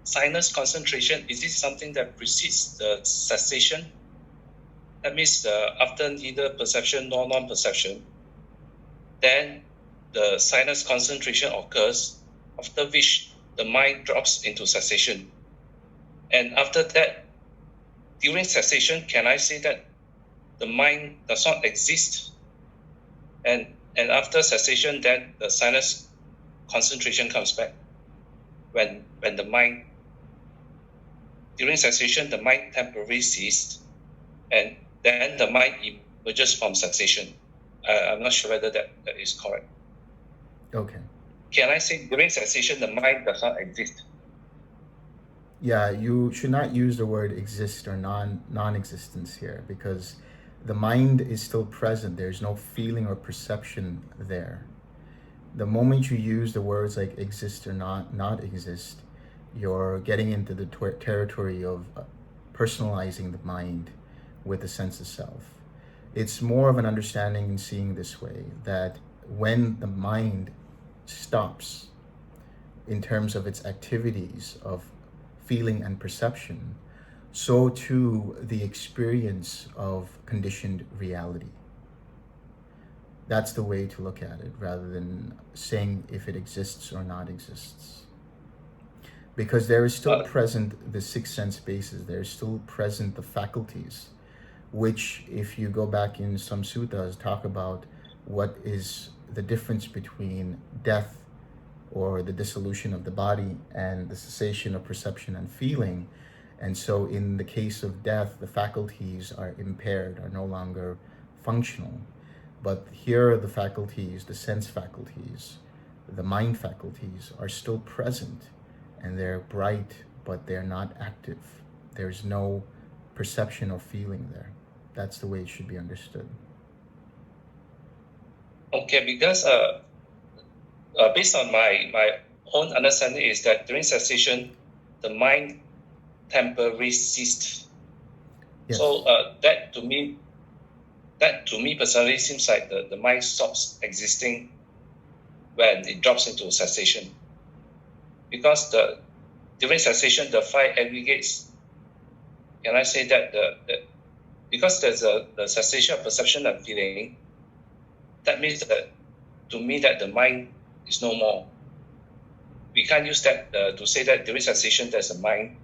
Speaker 3: sinus concentration, is this something that precedes the cessation? That means after neither perception nor non-perception, then the sinus concentration occurs, after which the mind drops into cessation. And after that, during cessation, can I say that the mind does not exist? And after cessation, then the sinus concentration comes back. When the mind, during cessation, the mind temporarily ceased, and then the mind emerges from cessation. I'm not sure whether that is correct.
Speaker 1: Okay.
Speaker 3: Can I say during cessation, the mind does not exist?
Speaker 1: Yeah, you should not use the word exist or non-existence here, because the mind is still present. There's no feeling or perception there. The moment you use the words like exist or not exist, you're getting into the territory of personalizing the mind with the sense of self. It's more of an understanding and seeing this way, that when the mind stops in terms of its activities of feeling and perception, so too the experience of conditioned reality. That's the way to look at it, rather than saying if it exists or not exists. Because there is still present the six sense bases, there is still present the faculties, which, if you go back in some suttas, talk about what is the difference between death or the dissolution of the body and the cessation of perception and feeling. And so in the case of death, the faculties are impaired, are no longer functional. But here the faculties, the sense faculties, the mind faculties are still present, and they're bright, but they're not active. There's no perception or feeling there. That's the way it should be understood.
Speaker 3: Okay, because based on my own understanding is that during cessation, the mind temporarily ceased.
Speaker 1: Yes.
Speaker 3: So that to me personally seems like the mind stops existing when it drops into cessation. Because during cessation, the five aggregates, can I say that because there's the cessation of perception and feeling, that means that to me that the mind is no more. We can't use that to say that during cessation there's a mind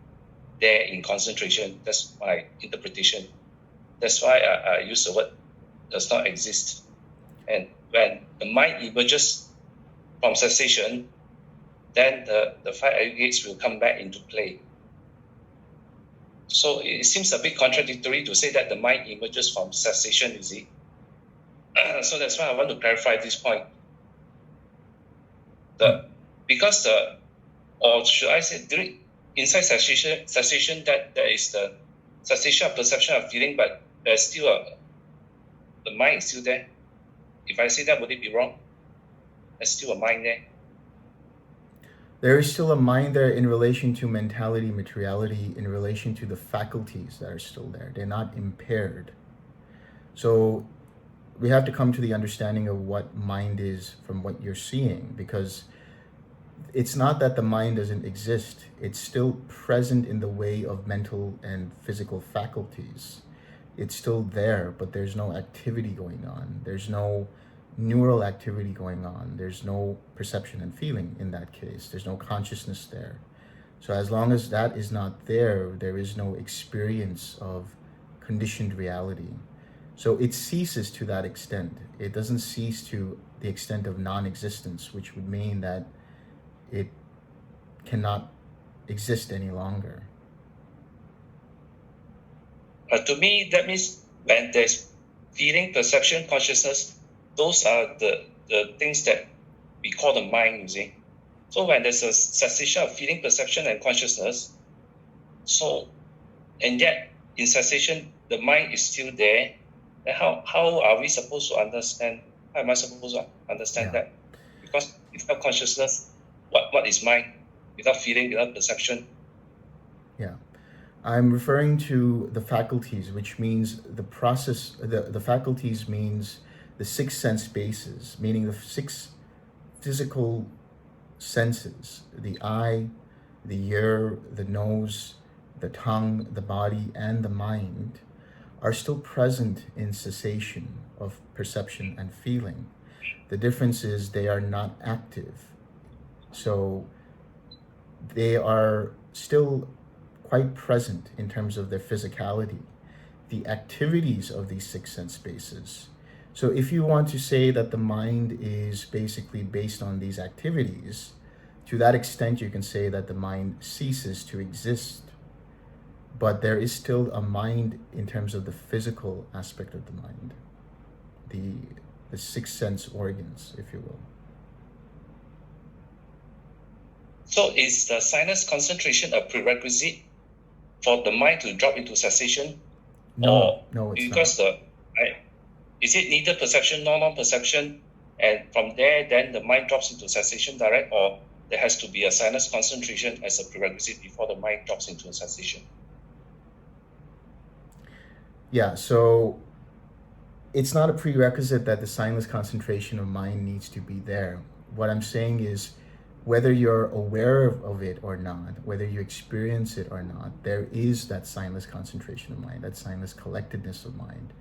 Speaker 3: there in concentration. That's my interpretation. That's why I use the word does not exist. And when the mind emerges from cessation, then the five aggregates will come back into play. So it seems a bit contradictory to say that the mind emerges from cessation, you see. So that's why I want to clarify this point. Or should I say, inside cessation, that there is the cessation of perception of feeling, but there's still the mind is still there. If I say that, would it be wrong? There's still a mind there.
Speaker 1: There is still a mind there in relation to mentality, materiality, in relation to the faculties that are still there. They're not impaired. So we have to come to the understanding of what mind is from what you're seeing, because it's not that the mind doesn't exist. It's still present in the way of mental and physical faculties. It's still there, but there's no activity going on. There's no neural activity going on. There's no perception and feeling in that case. There's no consciousness there. So as long as that is not there, there is no experience of conditioned reality. So it ceases to that extent. It doesn't cease to the extent of non-existence, which would mean that it cannot exist any longer.
Speaker 3: To me, that means when there's feeling, perception, consciousness, those are the things that we call the mind, you see. So when there's a cessation of feeling, perception, and consciousness, and yet in cessation, the mind is still there, then how are we supposed to understand? How am I supposed to understand that? Because without consciousness, what is mind? Without feeling, without perception?
Speaker 1: Yeah. I'm referring to the faculties, which means the process, the faculties means the 6 sense bases, meaning the 6 physical senses, the eye, the ear, the nose, the tongue, the body, and the mind are still present in cessation of perception and feeling. The difference is they are not active. So they are still quite present in terms of their physicality, the activities of these 6 sense spaces. So if you want to say that the mind is basically based on these activities, to that extent you can say that the mind ceases to exist. But there is still a mind in terms of the physical aspect of the mind, the 6 sense organs, if you will.
Speaker 3: So is the silence concentration a prerequisite for the mind to drop into cessation?
Speaker 1: No, it's
Speaker 3: because
Speaker 1: not.
Speaker 3: Is it neither perception nor non-perception, and from there then the mind drops into cessation direct, or there has to be a silence concentration as a prerequisite before the mind drops into a cessation?
Speaker 1: Yeah, so it's not a prerequisite that the silence concentration of mind needs to be there. What I'm saying is, whether you're aware of it or not, whether you experience it or not, there is that silence concentration of mind, that silence collectedness of mind.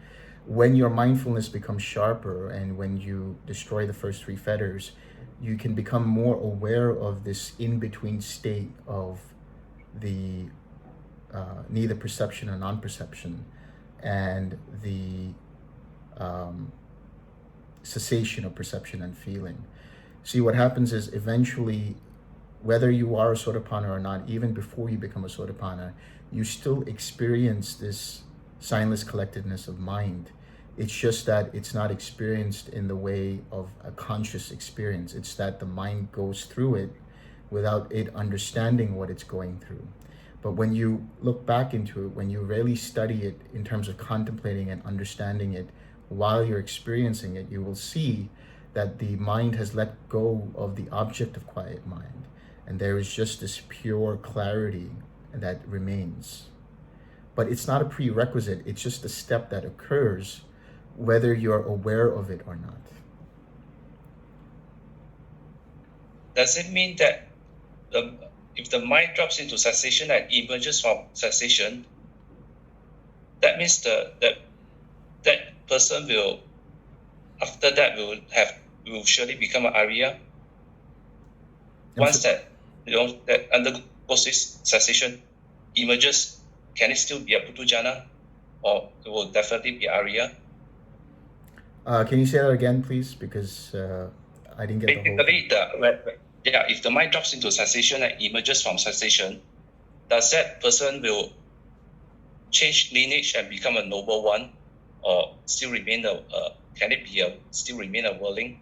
Speaker 1: When your mindfulness becomes sharper and when you destroy the first 3 fetters, you can become more aware of this in-between state of the neither perception or non-perception, and the cessation of perception and feeling. See, what happens is eventually, whether you are a Sotapanna or not, even before you become a Sotapanna, you still experience this signless collectedness of mind. It's just that it's not experienced in the way of a conscious experience. It's that the mind goes through it without it understanding what it's going through. But when you look back into it, when you really study it in terms of contemplating and understanding it while you're experiencing it, you will see that the mind has let go of the object of quiet mind, and there is just this pure clarity that remains. But it's not a prerequisite, it's just a step that occurs whether you're aware of it or not.
Speaker 3: Does it mean that if the mind drops into cessation and emerges from cessation, that means that person will, after that, will surely become an Arya? Once that undergoes this cessation, emerges, can it still be a Putujana, or it will definitely be Arya?
Speaker 1: Can you say that again, please? Because I didn't get the whole thing.
Speaker 3: If the mind drops into cessation and emerges from cessation, does that person will change lineage and become a noble one, or still remain still remain a worldling?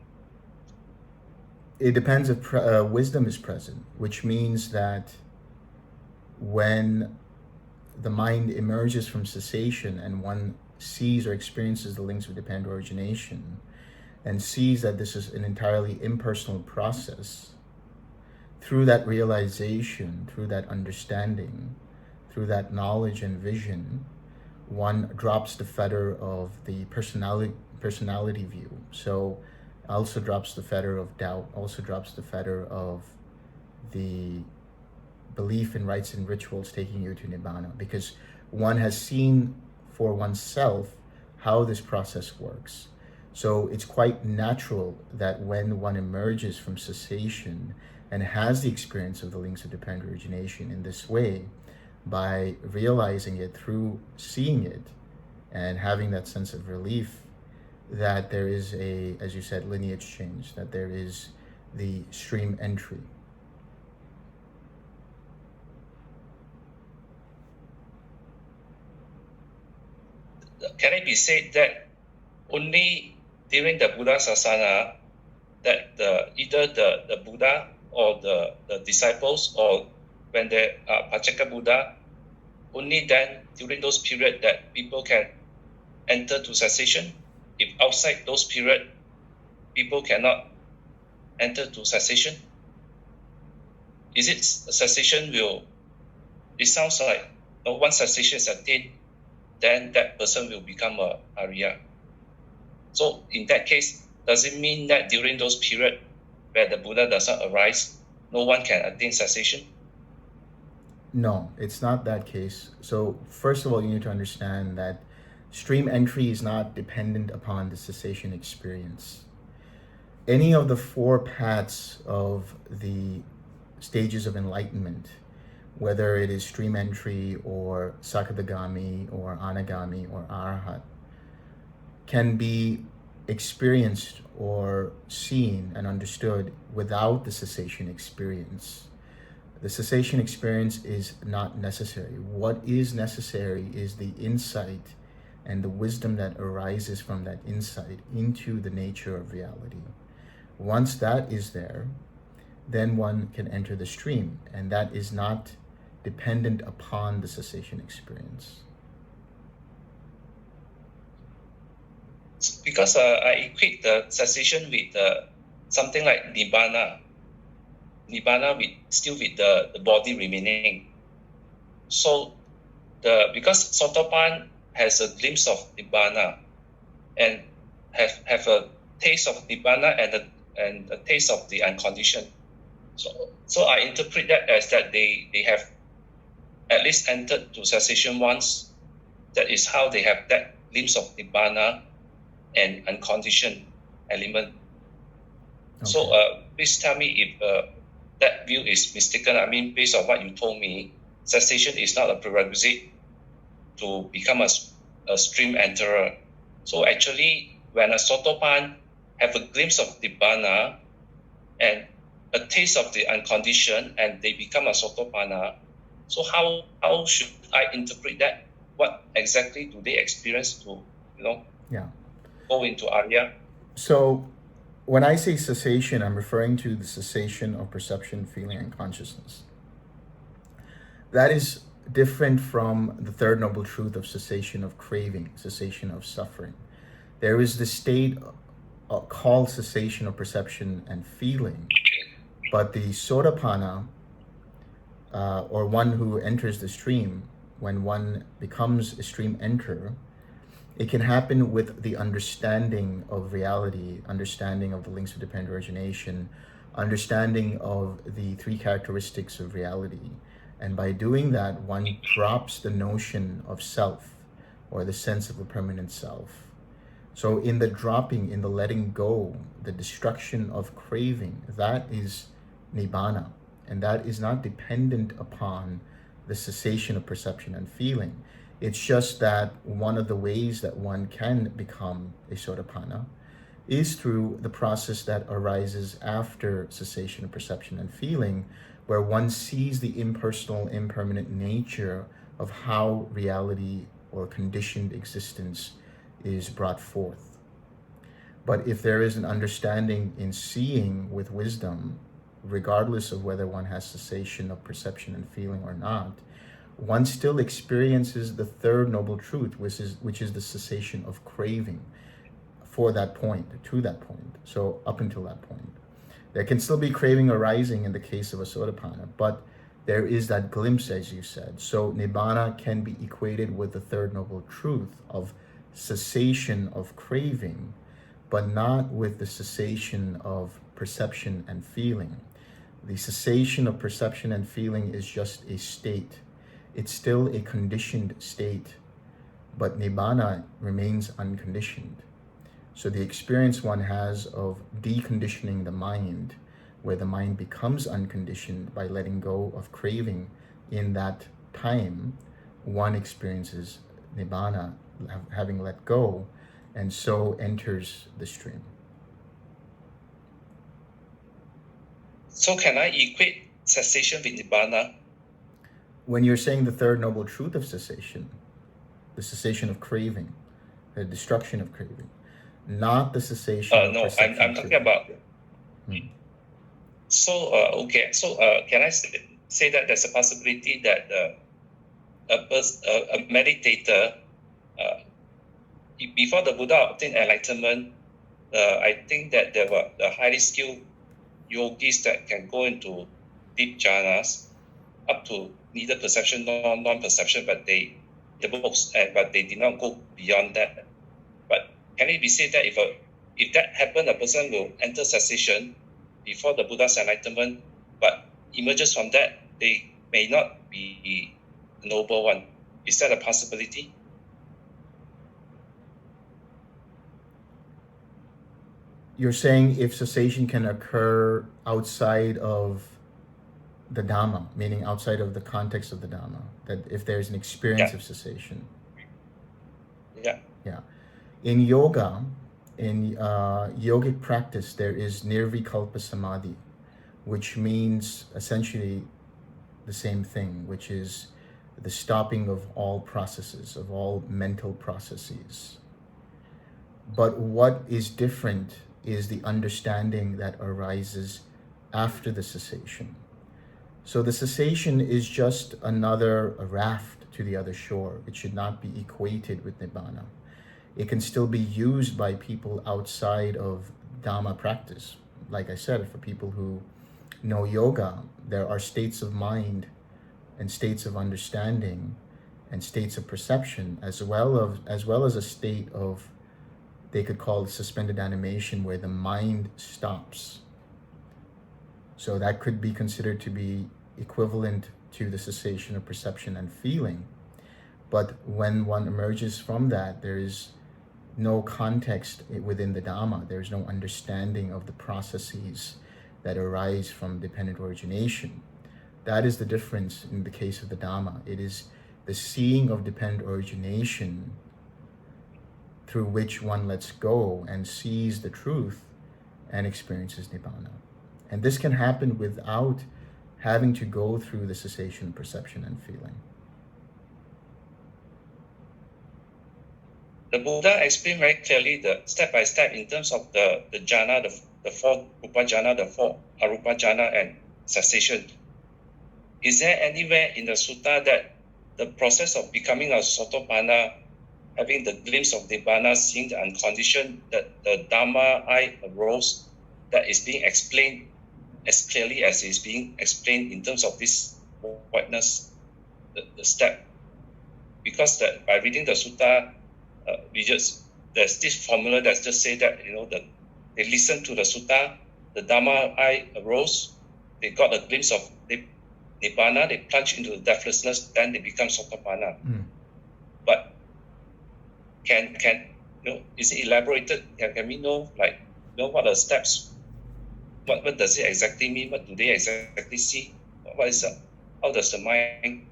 Speaker 1: It depends if wisdom is present, which means that when the mind emerges from cessation and one sees or experiences the links of dependent origination and sees that this is an entirely impersonal process, through that realization, through that understanding, through that knowledge and vision, one drops the fetter of the personality view. So also drops the fetter of doubt, also drops the fetter of the belief in rites and rituals taking you to Nibbana, because one has seen for oneself how this process works. So it's quite natural that when one emerges from cessation and has the experience of the links of dependent origination in this way, by realizing it through seeing it and having that sense of relief, that there is a, as you said, lineage change, that there is the stream entry.
Speaker 3: Can it be said that only during the Buddha Sasana that either the Buddha or the disciples, or when they are Pacceka Buddha, only then during those periods that people can enter to cessation? If outside those periods, people cannot enter to cessation? Is it cessation will, it sounds like once cessation is attained, then that person will become a Arya. So in that case, does it mean that during those periods where the Buddha does not arise, no one can attain cessation?
Speaker 1: No, it's not that case. So first of all, you need to understand that stream entry is not dependent upon the cessation experience. Any of the four paths of the stages of enlightenment, whether it is stream entry or Sakadagami or Anagami or Arahant, can be experienced or seen and understood without the cessation experience. The cessation experience is not necessary. What is necessary is the insight and the wisdom that arises from that insight into the nature of reality. Once that is there, then one can enter the stream, and that is not dependent upon the cessation experience.
Speaker 3: Because I equate the cessation with something like Nibbana. Nibbana still with the body remaining. So because Sotapan has a glimpse of Nibbana and have a taste of Nibbana and a taste of the unconditioned. So I interpret that as that they have at least entered to cessation once. That is how they have that glimpse of Nibbana and unconditioned element. Okay. So please tell me if that view is mistaken. I mean, based on what you told me, cessation is not a prerequisite to become a stream enterer. So actually, when a Sotapan have a glimpse of Nibbana and a taste of the unconditioned, and they become a Sotapanna, so how should I interpret that? What exactly do they experience to, go into Arya?
Speaker 1: So when I say cessation, I'm referring to the cessation of perception, feeling, and consciousness. That is different from the third noble truth of cessation of craving, cessation of suffering. There is the state called cessation of perception and feeling, but the Sotapanna, or one who enters the stream, when one becomes a stream enterer, it can happen with the understanding of reality, understanding of the links of dependent origination, understanding of the three characteristics of reality. And by doing that, one drops the notion of self or the sense of a permanent self. So in the dropping, in the letting go, the destruction of craving, that is Nibbana. And that is not dependent upon the cessation of perception and feeling. It's just that one of the ways that one can become a Sotapanna is through the process that arises after cessation of perception and feeling, where one sees the impersonal, impermanent nature of how reality or conditioned existence is brought forth. But if there is an understanding in seeing with wisdom, regardless of whether one has cessation of perception and feeling or not, one still experiences the third noble truth, which is the cessation of craving for that point, to that point. So up until that point, there can still be craving arising in the case of a Sotapanna, but there is that glimpse, as you said. So Nibbana can be equated with the third noble truth of cessation of craving, but not with the cessation of perception and feeling. The cessation of perception and feeling is just a state. It's still a conditioned state, but Nibbana remains unconditioned. So the experience one has of deconditioning the mind where the mind becomes unconditioned by letting go of craving, in that time, one experiences nibbana, having let go, and so enters the stream.
Speaker 3: So can I equate cessation with nibbana?
Speaker 1: When you're saying the third noble truth of cessation, the cessation of craving, the destruction of craving, not the cessation of
Speaker 3: No,
Speaker 1: perception.
Speaker 3: I'm talking about. So can I say that there's a possibility that a meditator, before the Buddha obtained enlightenment, I think that there were the highly skilled yogis that can go into deep jhanas up to neither perception nor non-perception, but they did not go beyond that. But can it be said that if that happened, a person will enter cessation before the Buddha's enlightenment, but emerges from that, they may not be the noble one? Is that a possibility?
Speaker 1: You're saying if cessation can occur outside of the Dhamma, meaning outside of the context of the Dhamma, that if there's an experience of cessation.
Speaker 3: Yeah.
Speaker 1: In yoga, in yogic practice, there is nirvikalpa samadhi, which means essentially the same thing, which is the stopping of all processes, of all mental processes. But what is different is the understanding that arises after the cessation. So the cessation is just another raft to the other shore. It should not be equated with nibbana. It can still be used by people outside of Dhamma practice. Like I said, for people who know yoga, there are states of mind and states of understanding and states of perception, as well as a state of, they could call it suspended animation, where the mind stops. So that could be considered to be equivalent to the cessation of perception and feeling. But when one emerges from that, there is no context within the Dhamma. There is no understanding of the processes that arise from dependent origination. That is the difference in the case of the Dhamma. It is the seeing of dependent origination through which one lets go and sees the truth and experiences nibbana. And this can happen without having to go through the cessation of perception and feeling.
Speaker 3: The Buddha explained very clearly the step by step in terms of the jhana, the four rupa jhana, the four arupa jhana, and cessation. Is there anywhere in the sutta that the process of becoming a Sotapanna, having the glimpse of nibbana, seeing the unconditioned, that the Dhamma I arose, that is being explained as clearly as is being explained in terms of this voidness, the step? Because by reading the sutta, there's this formula that just say that, they listen to the sutta, the Dhamma I arose, they got a glimpse of nibbana, they plunge into the deathlessness, then they become Sotapanna. But can is it elaborated? Can we know what are the steps? What does it exactly mean? What do they exactly see? How does the mind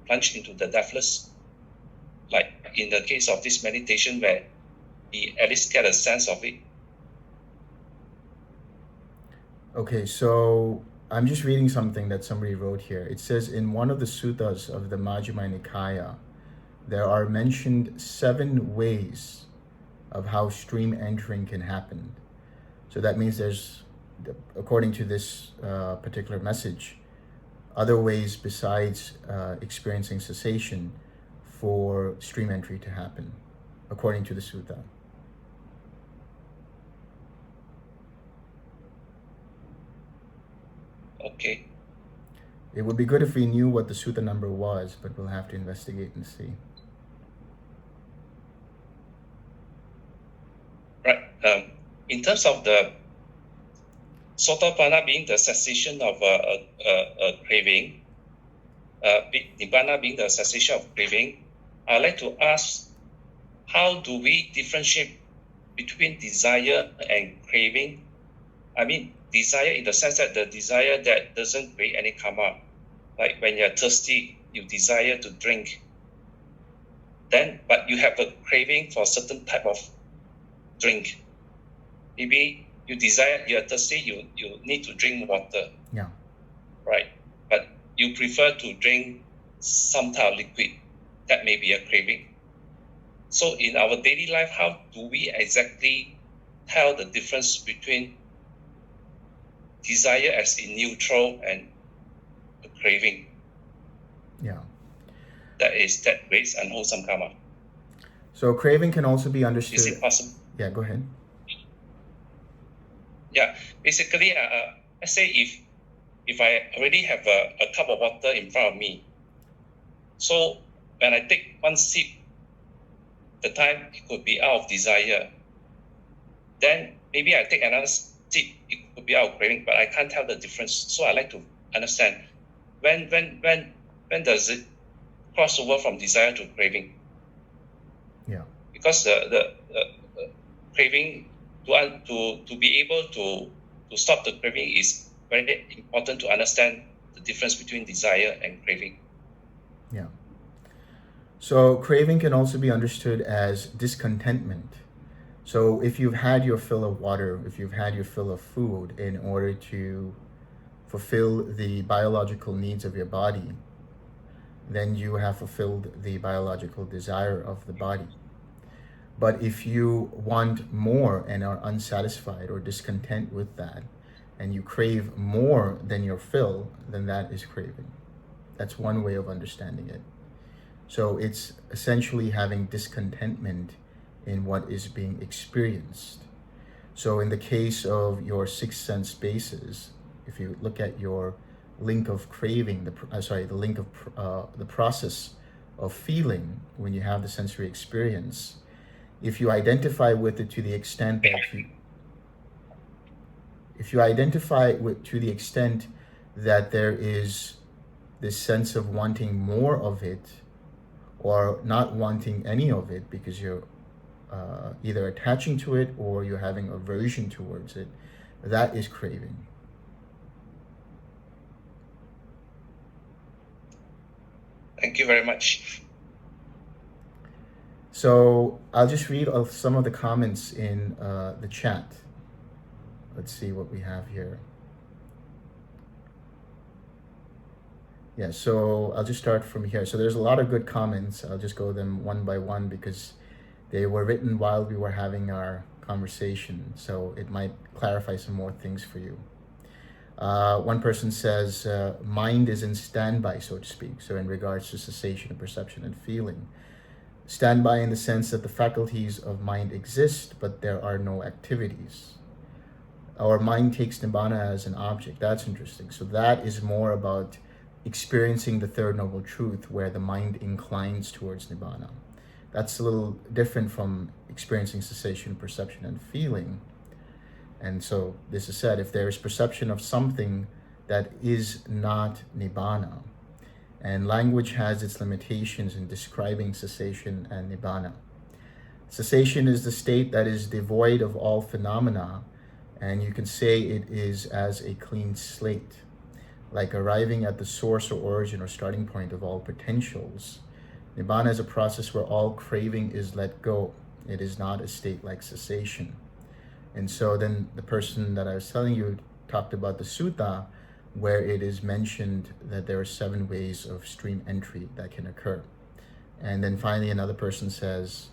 Speaker 3: plunge into the deathless? Like in the case of this meditation, where we at least get a sense of it.
Speaker 1: Okay, so I'm just reading something that somebody wrote here. It says in one of the suttas of the Majjhima Nikaya, there are mentioned 7 ways of how stream entering can happen. So that means there's, according to this particular message, other ways besides experiencing cessation for stream entry to happen, according to the sutta.
Speaker 3: Okay.
Speaker 1: It would be good if we knew what the sutta number was, but we'll have to investigate and see.
Speaker 3: Right. In terms of the Sotapanna being the cessation of a craving, Nibbana being the cessation of craving, I'd like to ask, how do we differentiate between desire and craving? I mean, desire in the sense that the desire that doesn't create any karma. Like when you're thirsty, you desire to drink. Then, but you have a craving for a certain type of drink. Maybe you desire, you're thirsty, you need to drink water.
Speaker 1: Yeah.
Speaker 3: Right? But you prefer to drink some type of liquid. That may be a craving. So in our daily life, how do we exactly tell the difference between desire as in neutral and a craving?
Speaker 1: Yeah.
Speaker 3: That creates unwholesome karma.
Speaker 1: So craving can also be understood.
Speaker 3: Is it possible?
Speaker 1: Yeah, go ahead.
Speaker 3: Yeah, basically, let's say if I already have a cup of water in front of me, so when I take one sip, the time it could be out of desire. Then maybe I take another sip, it could be out of craving, but I can't tell the difference. So I like to understand when does it cross over from desire to craving?
Speaker 1: Yeah.
Speaker 3: Because the craving to be able to stop the craving is very important to understand the difference between desire and craving.
Speaker 1: Yeah. So craving can also be understood as discontentment. So if you've had your fill of water, if you've had your fill of food in order to fulfill the biological needs of your body, then you have fulfilled the biological desire of the body. But if you want more and are unsatisfied or discontent with that, and you crave more than your fill, then that is craving. That's one way of understanding it. So it's essentially having discontentment in what is being experienced. So in the case of your six sense bases, if you look at your link of craving, the process of feeling when you have the sensory experience, if you identify with it to the extent that there is this sense of wanting more of it or not wanting any of it because you're either attaching to it or you're having aversion towards it, that is craving.
Speaker 3: Thank you very much.
Speaker 1: So I'll just read some of the comments in the chat. Let's see what we have here. Yeah, so I'll just start from here. So there's a lot of good comments. I'll just go them one by one because they were written while we were having our conversation. So it might clarify some more things for you. One person says, mind is in standby, so to speak. So in regards to cessation of perception and feeling. Standby in the sense that the faculties of mind exist, but there are no activities. Our mind takes Nibbana as an object. That's interesting. So that is more about experiencing the third noble truth where the mind inclines towards Nibbana. That's a little different from experiencing cessation, perception, and feeling. And so this is said, if there is perception of something that is not Nibbana, and language has its limitations in describing cessation and Nibbana. Cessation is the state that is devoid of all phenomena, and you can say it is as a clean slate, like arriving at the source or origin or starting point of all potentials. Nibbana is a process where all craving is let go. It is not a state like cessation. And so then the person that I was telling you talked about the sutta, where it is mentioned that there are 7 ways of stream entry that can occur. And then finally another person says,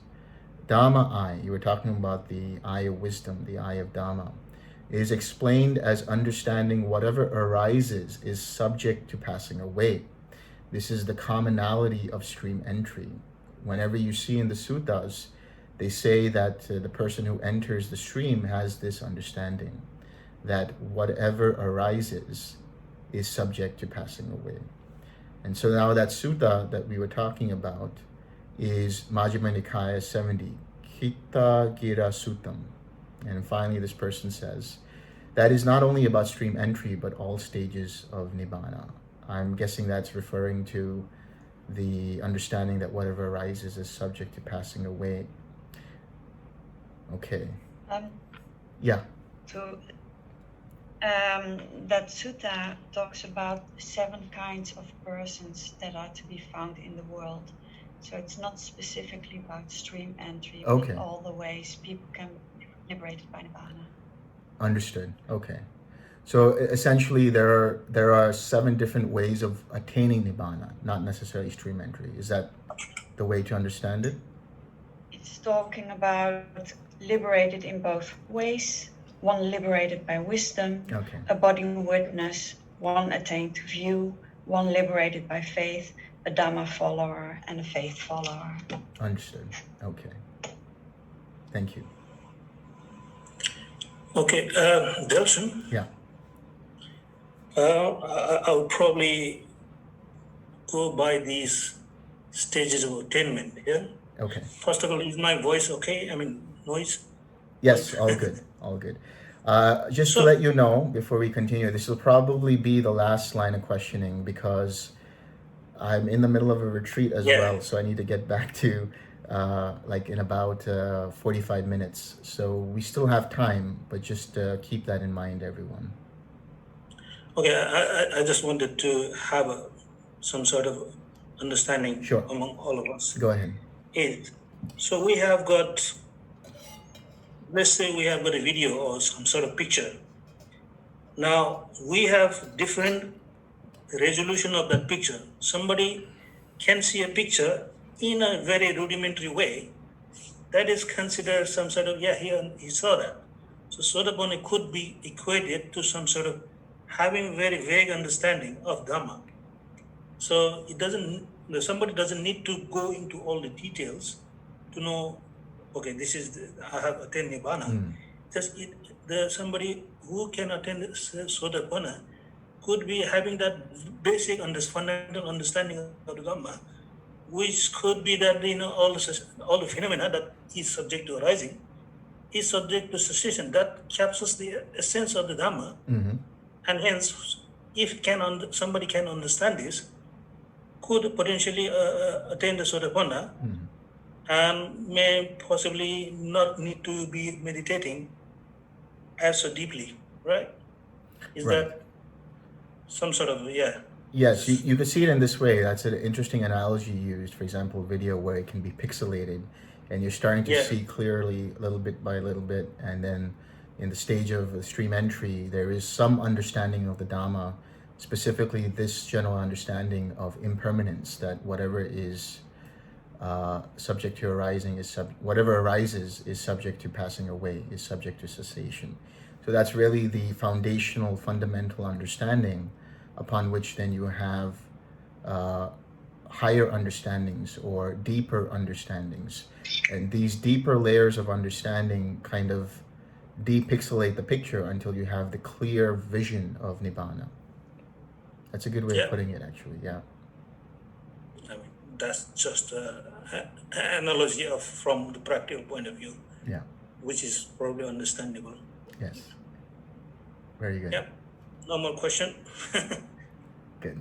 Speaker 1: Dhamma eye, you were talking about the eye of wisdom, the eye of Dhamma, is explained as understanding whatever arises is subject to passing away. This is the commonality of stream entry. Whenever you see in the suttas, they say that the person who enters the stream has this understanding, that whatever arises is subject to passing away. And so now that sutta that we were talking about is Majjhima Nikaya 70, Kita Gira Suttam. And finally this person says, that is not only about stream entry, but all stages of Nibbana. I'm guessing that's referring to the understanding that whatever arises is subject to passing away. Okay. Yeah.
Speaker 4: So that sutta talks about 7 kinds of persons that are to be found in the world. So it's not specifically about stream entry,
Speaker 1: Okay.
Speaker 4: but all the ways people can be liberated by Nibbana.
Speaker 1: Understood. Okay. So essentially, there are 7 different ways of attaining nibbana, not necessarily stream entry. Is that the way to understand it?
Speaker 4: It's talking about liberated in both ways. One liberated by wisdom,
Speaker 1: Okay.
Speaker 4: a body witness, one attained to view, one liberated by faith, a Dhamma follower, and a faith follower.
Speaker 1: Understood. Okay. Thank you.
Speaker 5: Okay, Delson,
Speaker 1: Yeah.
Speaker 5: I'll probably go by these stages of attainment. Yeah.
Speaker 1: Okay.
Speaker 5: First of all, is my voice okay? I mean, noise.
Speaker 1: Yes, all good. All good. Just to
Speaker 5: So-
Speaker 1: let you know, before we continue, this will probably be the last line of questioning because I'm in the middle of a retreat as
Speaker 5: Yeah.
Speaker 1: well, so I need to get back to like in about 45 minutes. So we still have time, but just keep that in mind, everyone.
Speaker 5: Okay, I just wanted to have some sort of understanding
Speaker 1: Sure.
Speaker 5: among all of us.
Speaker 1: Go ahead.
Speaker 5: So we have got, let's say we have got a video or some sort of picture. Now we have different resolution of that picture. Somebody can see a picture in a very rudimentary way. That is considered some sort of, he saw that. So Sotapanna could be equated to some sort of having very vague understanding of Dhamma. So somebody doesn't need to go into all the details to know, okay, I have attained Nibbana. Just somebody who can attain Sotapanna could be having that basic fundamental understanding of the Dhamma, which could be that all the phenomena that is subject to arising is subject to cessation. That captures the essence of the Dhamma, and hence, if somebody can understand this, could potentially attain the Sotapanna, and may possibly not need to be meditating as so deeply, right? Is
Speaker 1: Right.
Speaker 5: that some sort of,
Speaker 1: Yes, you could see it in this way. That's an interesting analogy you used. For example, video where it can be pixelated and you're starting to see clearly little bit by little bit. And then in the stage of stream entry, there is some understanding of the Dhamma, specifically this general understanding of impermanence, that whatever is subject to arising whatever arises is subject to passing away, is subject to cessation. So that's really the foundational, fundamental understanding upon which then you have higher understandings or deeper understandings. And these deeper layers of understanding kind of depixelate the picture until you have the clear vision of Nibbana. That's a good way of putting it, actually, yeah.
Speaker 5: I mean, that's just an analogy from the practical point of view, which is probably understandable.
Speaker 1: Yes. Very good.
Speaker 5: Yeah. No more question.
Speaker 1: Good.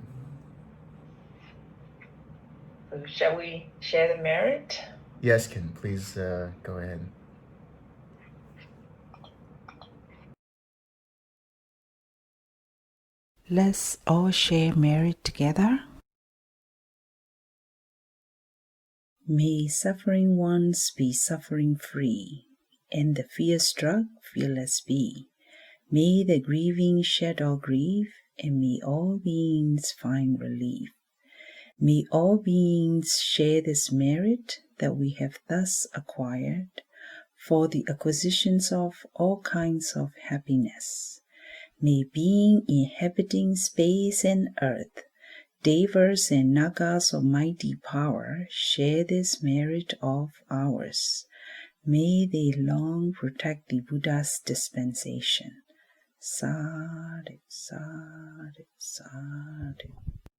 Speaker 6: Shall we share the merit?
Speaker 1: Yes, Ken, please go ahead.
Speaker 7: Let's all share merit together. May suffering ones be suffering free, and the fear-struck fearless be. May the grieving shed all grief, and may all beings find relief. May all beings share this merit that we have thus acquired for the acquisitions of all kinds of happiness. May being inhabiting space and earth, Devas and Nagas of mighty power, share this merit of ours. May they long protect the Buddha's dispensation. Sadhu, sadhu, sadhu.